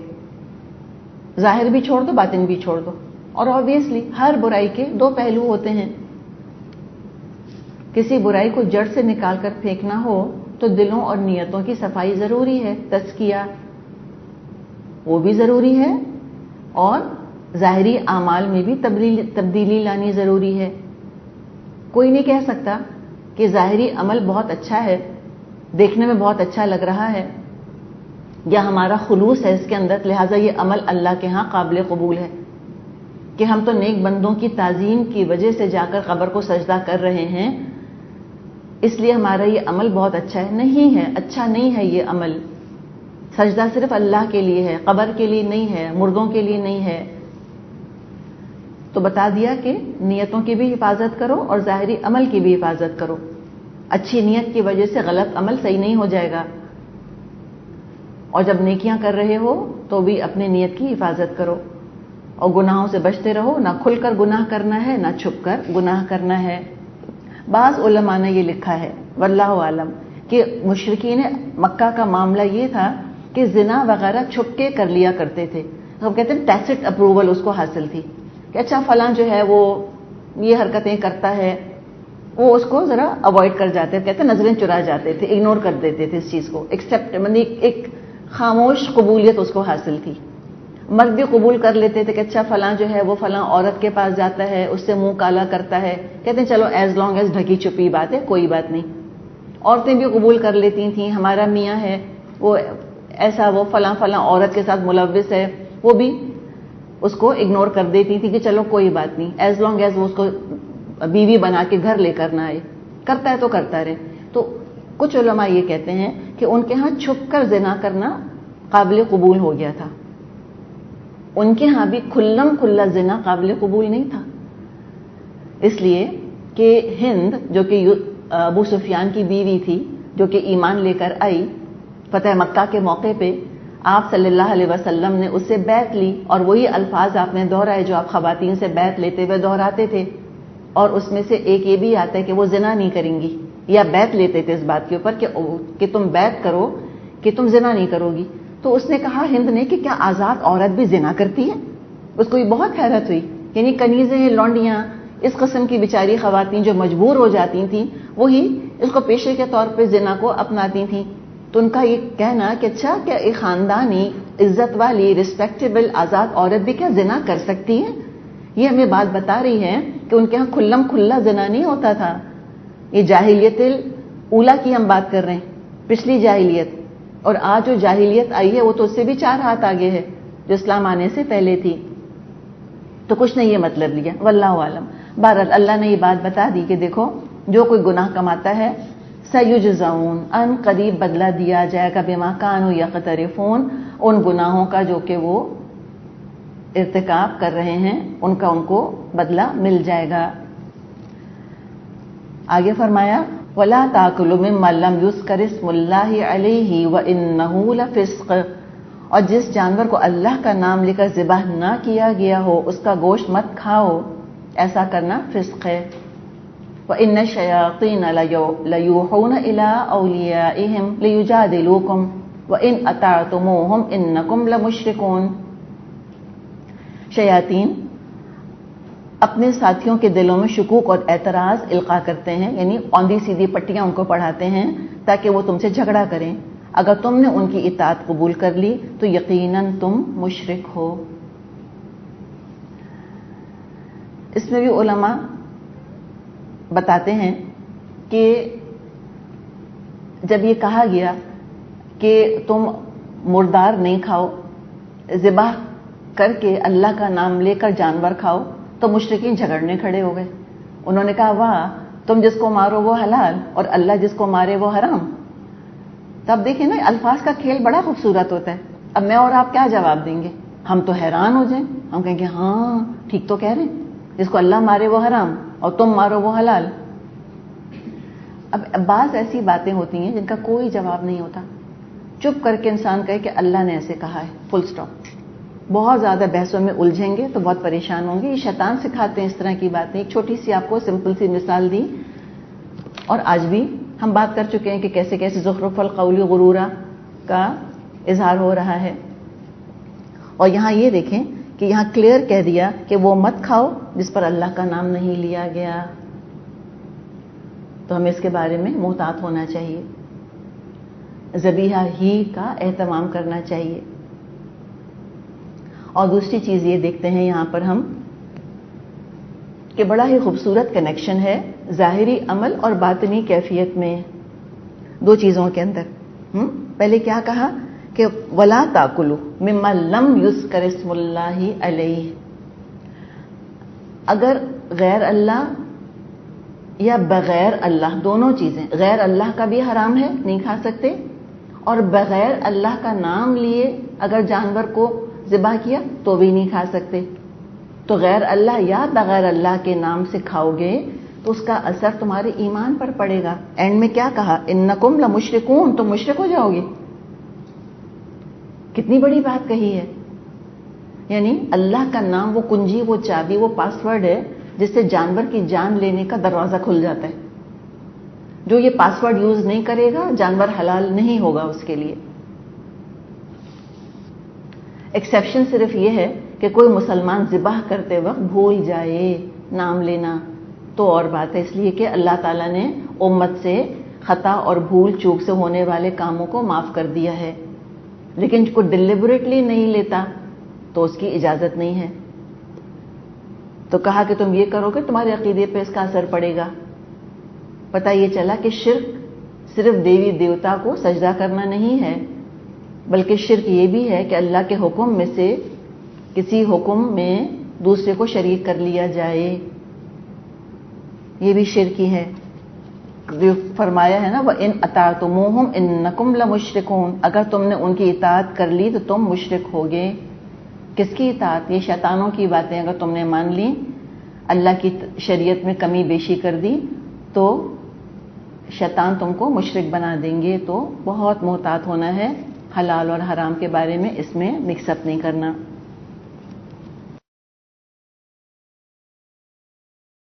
ظاہر بھی چھوڑ دو، باطن بھی چھوڑ دو. اور آبویسلی ہر برائی کے دو پہلو ہوتے ہیں. کسی برائی کو جڑ سے نکال کر پھینکنا ہو تو دلوں اور نیتوں کی صفائی ضروری ہے، تزکیہ وہ بھی ضروری ہے، اور ظاہری اعمال میں بھی تبدیلی لانی ضروری ہے. کوئی نہیں کہہ سکتا کہ ظاہری عمل بہت اچھا ہے، دیکھنے میں بہت اچھا لگ رہا ہے، یا ہمارا خلوص ہے اس کے اندر، لہٰذا یہ عمل اللہ کے ہاں قابل قبول ہے، کہ ہم تو نیک بندوں کی تعظیم کی وجہ سے جا کر قبر کو سجدہ کر رہے ہیں، اس لیے ہمارا یہ عمل بہت اچھا ہے. نہیں ہے، اچھا نہیں ہے یہ عمل. سجدہ صرف اللہ کے لیے ہے، قبر کے لیے نہیں ہے، مردوں کے لیے نہیں ہے. تو بتا دیا کہ نیتوں کی بھی حفاظت کرو اور ظاہری عمل کی بھی حفاظت کرو. اچھی نیت کی وجہ سے غلط عمل صحیح نہیں ہو جائے گا. اور جب نیکیاں کر رہے ہو تو بھی اپنی نیت کی حفاظت کرو، اور گناہوں سے بچتے رہو. نہ کھل کر گناہ کرنا ہے، نہ چھپ کر گناہ کرنا ہے. بعض علماء نے یہ لکھا ہے واللہ عالم کہ مشرکین مکہ کا معاملہ یہ تھا کہ زنا وغیرہ چھپ کے کر لیا کرتے تھے. ہم کہتے ہیں ٹیسٹ اپروول اس کو حاصل تھی کہ اچھا فلاں جو ہے وہ یہ حرکتیں کرتا ہے، وہ اس کو ذرا اوائڈ کر جاتے تھے، کہتے ہیں نظریں چرا جاتے تھے، اگنور کر دیتے تھے اس چیز کو. ایکسیپٹ مطلب ایک خاموش قبولیت اس کو حاصل تھی. مرد بھی قبول کر لیتے تھے کہ اچھا فلاں جو ہے وہ فلاں عورت کے پاس جاتا ہے، اس سے منہ کالا کرتا ہے، کہتے ہیں چلو ایز لانگ ایز ڈھکی چھپی بات ہے کوئی بات نہیں. عورتیں بھی قبول کر لیتی تھیں ہمارا میاں ہے وہ ایسا، وہ فلاں فلاں عورت کے ساتھ ملوث ہے، وہ بھی اس کو اگنور کر دیتی تھی کہ چلو کوئی بات نہیں، ایز لانگ ایز وہ اس کو بیوی بنا کے گھر لے کر نہ آئے، کرتا ہے تو کرتا رہے. تو کچھ علماء یہ کہتے ہیں کہ ان کے ہاں چھپ کر زنا کرنا قابل قبول ہو گیا تھا. ان کے ہاں بھی کھلم کھلا زنا قابل قبول نہیں تھا، اس لیے کہ ہند جو کہ ابو سفیان کی بیوی تھی، جو کہ ایمان لے کر آئی فتح مکہ کے موقع پہ، آپ صلی اللہ علیہ وسلم نے اس سے بیعت لی، اور وہی الفاظ آپ نے دہرائے جو آپ خواتین سے بیعت لیتے ہوئے دہراتے تھے اور اس میں سے ایک یہ بھی آتا ہے کہ وہ زنا نہیں کریں گی، یا بیعت لیتے تھے اس بات کے اوپر کہ تم بیعت کرو کہ تم زنا نہیں کرو گی. تو اس نے کہا ہند نے کہ کیا آزاد عورت بھی زنا کرتی ہے؟ اس کو یہ بہت حیرت ہوئی. یعنی کنیزیں، لونڈیاں، اس قسم کی بیچاری خواتین جو مجبور ہو جاتی تھیں وہی اس کو پیشے کے طور پہ زنا کو اپناتی تھیں. تو ان کا یہ کہنا کہ اچھا کیا ایک خاندانی عزت والی رسپیکٹیبل آزاد عورت بھی کیا زنا کر سکتی ہے؟ یہ ہمیں بات بتا رہی ہے کہ ان کے ہاں کھلم کھلا زنا نہیں ہوتا تھا. یہ جاہلیت اولا کی ہم بات کر رہے ہیں، پچھلی جاہلیت. اور آج جو جاہلیت آئی ہے وہ تو اس سے بھی 4 ہاتھ آگے ہے جو اسلام آنے سے پہلے تھی. تو کچھ نے یہ مطلب لیا، واللہ عالم. بہرحال اللہ نے یہ بات بتا دی کہ دیکھو جو کوئی گناہ کماتا ہے سیجزون، ان قریب بدلہ دیا جائے گا بما کانوا یقترفون، ان گناہوں کا جو کہ وہ ارتکاب کر رہے ہیں ان کو بدلہ مل جائے گا. آگے فرمایا وَلَا تَأْكُلُوا مِمَّا لَمْ يُذْكَرِ اسْمُ اللَّهِ عَلَيْهِ وَإِنَّهُ لَفِسْقٌ، اور جس جانور کو اللہ کا نام لے کر ذبح نہ کیا گیا ہو اس کا گوشت مت کھاؤ، ایسا کرنا فسق ہے. وَإِنَّ الشَّيَاطِينَ لَيُوحُونَ إِلَىٰ أَوْلِيَائِهِمْ لِيُجَادِلُوكُمْ وَإِنْ أَطَعْتُمُوهُمْ إِنَّكُمْ لَمُشْرِكُونَ. شیاطین اپنے ساتھیوں کے دلوں میں شکوک اور اعتراض القاء کرتے ہیں، یعنی اوندھی سیدھی پٹیاں ان کو پڑھاتے ہیں تاکہ وہ تم سے جھگڑا کریں. اگر تم نے ان کی اطاعت قبول کر لی تو یقیناً تم مشرک ہو. اس میں بھی علماء بتاتے ہیں کہ جب یہ کہا گیا کہ تم مردار نہیں کھاؤ، ذبح کر کے اللہ کا نام لے کر جانور کھاؤ، تو مشرکین جھگڑنے کھڑے ہو گئے. انہوں نے کہا واہ، تم جس کو مارو وہ حلال اور اللہ جس کو مارے وہ حرام. تب دیکھیں نا الفاظ کا کھیل بڑا خوبصورت ہوتا ہے. اب میں اور آپ کیا جواب دیں گے؟ ہم تو حیران ہو جائیں، ہم کہیں گے ہاں ٹھیک تو کہہ رہے ہیں، جس کو اللہ مارے وہ حرام اور تم مارو وہ حلال. اب بعض ایسی باتیں ہوتی ہیں جن کا کوئی جواب نہیں ہوتا. چپ کر کے انسان کہے کہ اللہ نے ایسے کہا ہے، فل سٹاپ. بہت زیادہ بحثوں میں الجھیں گے تو بہت پریشان ہوں گے. یہ شیطان سکھاتے ہیں اس طرح کی باتیں. ایک چھوٹی سی آپ کو سمپل سی مثال دی، اور آج بھی ہم بات کر چکے ہیں کہ کیسے کیسے زخرف القول غرورا کا اظہار ہو رہا ہے. اور یہاں یہ دیکھیں کہ یہاں کلیئر کہہ دیا کہ وہ مت کھاؤ جس پر اللہ کا نام نہیں لیا گیا. تو ہمیں اس کے بارے میں محتاط ہونا چاہیے، ذبیحہ ہی کا اہتمام کرنا چاہیے. اور دوسری چیز یہ دیکھتے ہیں یہاں پر ہم کہ بڑا ہی خوبصورت کنیکشن ہے ظاہری عمل اور باطنی کیفیت میں، 2 چیزوں کے اندر. پہلے کیا کہا کہ وَلَا تَأْكُلُوا مِمَّا لَمْ يُذْكَرِ اسْمُ اللَّهِ عَلَيْهِ، اگر غیر اللہ یا بغیر اللہ، دونوں چیزیں، غیر اللہ کا بھی حرام ہے نہیں کھا سکتے، اور بغیر اللہ کا نام لیے اگر جانور کو ذبح کیا تو بھی نہیں کھا سکتے. تو غیر اللہ یا بغیر اللہ کے نام سے کھاؤ گے تو اس کا اثر تمہارے ایمان پر پڑے گا. اینڈ میں کیا کہا؟ انکم لمشرکون، تم مشرک ہو جاؤ گے. کتنی بڑی بات کہی ہے. یعنی اللہ کا نام وہ کنجی، وہ چابی، وہ پاسورڈ ہے جس سے جانور کی جان لینے کا دروازہ کھل جاتا ہے. جو یہ پاسورڈ یوز نہیں کرے گا جانور حلال نہیں ہوگا اس کے لیے. ایکسیپشن صرف یہ ہے کہ کوئی مسلمان ذبح کرتے وقت بھول جائے نام لینا تو اور بات ہے، اس لیے کہ اللہ تعالیٰ نے امت سے خطا اور بھول چوک سے ہونے والے کاموں کو معاف کر دیا ہے. لیکن کوئی ڈیلیبریٹلی نہیں لیتا تو اس کی اجازت نہیں ہے. تو کہا کہ تم یہ کرو گے تمہارے عقیدے پہ اس کا اثر پڑے گا. پتہ یہ چلا کہ شرک صرف دیوی دیوتا کو سجدہ کرنا نہیں ہے، بلکہ شرک یہ بھی ہے کہ اللہ کے حکم میں سے کسی حکم میں دوسرے کو شریک کر لیا جائے. یہ بھی شرک ہی ہے. جو فرمایا ہے نا وَإِنْ أَطَعْتُمُوهُمْ إِنَّكُمْ لَمُشْرِكُونَ، اگر تم نے ان کی اطاعت کر لی تو تم مشرک ہوگے. کس کی اطاعت؟ یہ شیطانوں کی باتیں اگر تم نے مان لی، اللہ کی شریعت میں کمی بیشی کر دی تو شیطان تم کو مشرک بنا دیں گے. تو بہت محتاط ہونا ہے، حلال اور حرام کے بارے میں اس میں مکس اپ نہیں کرنا.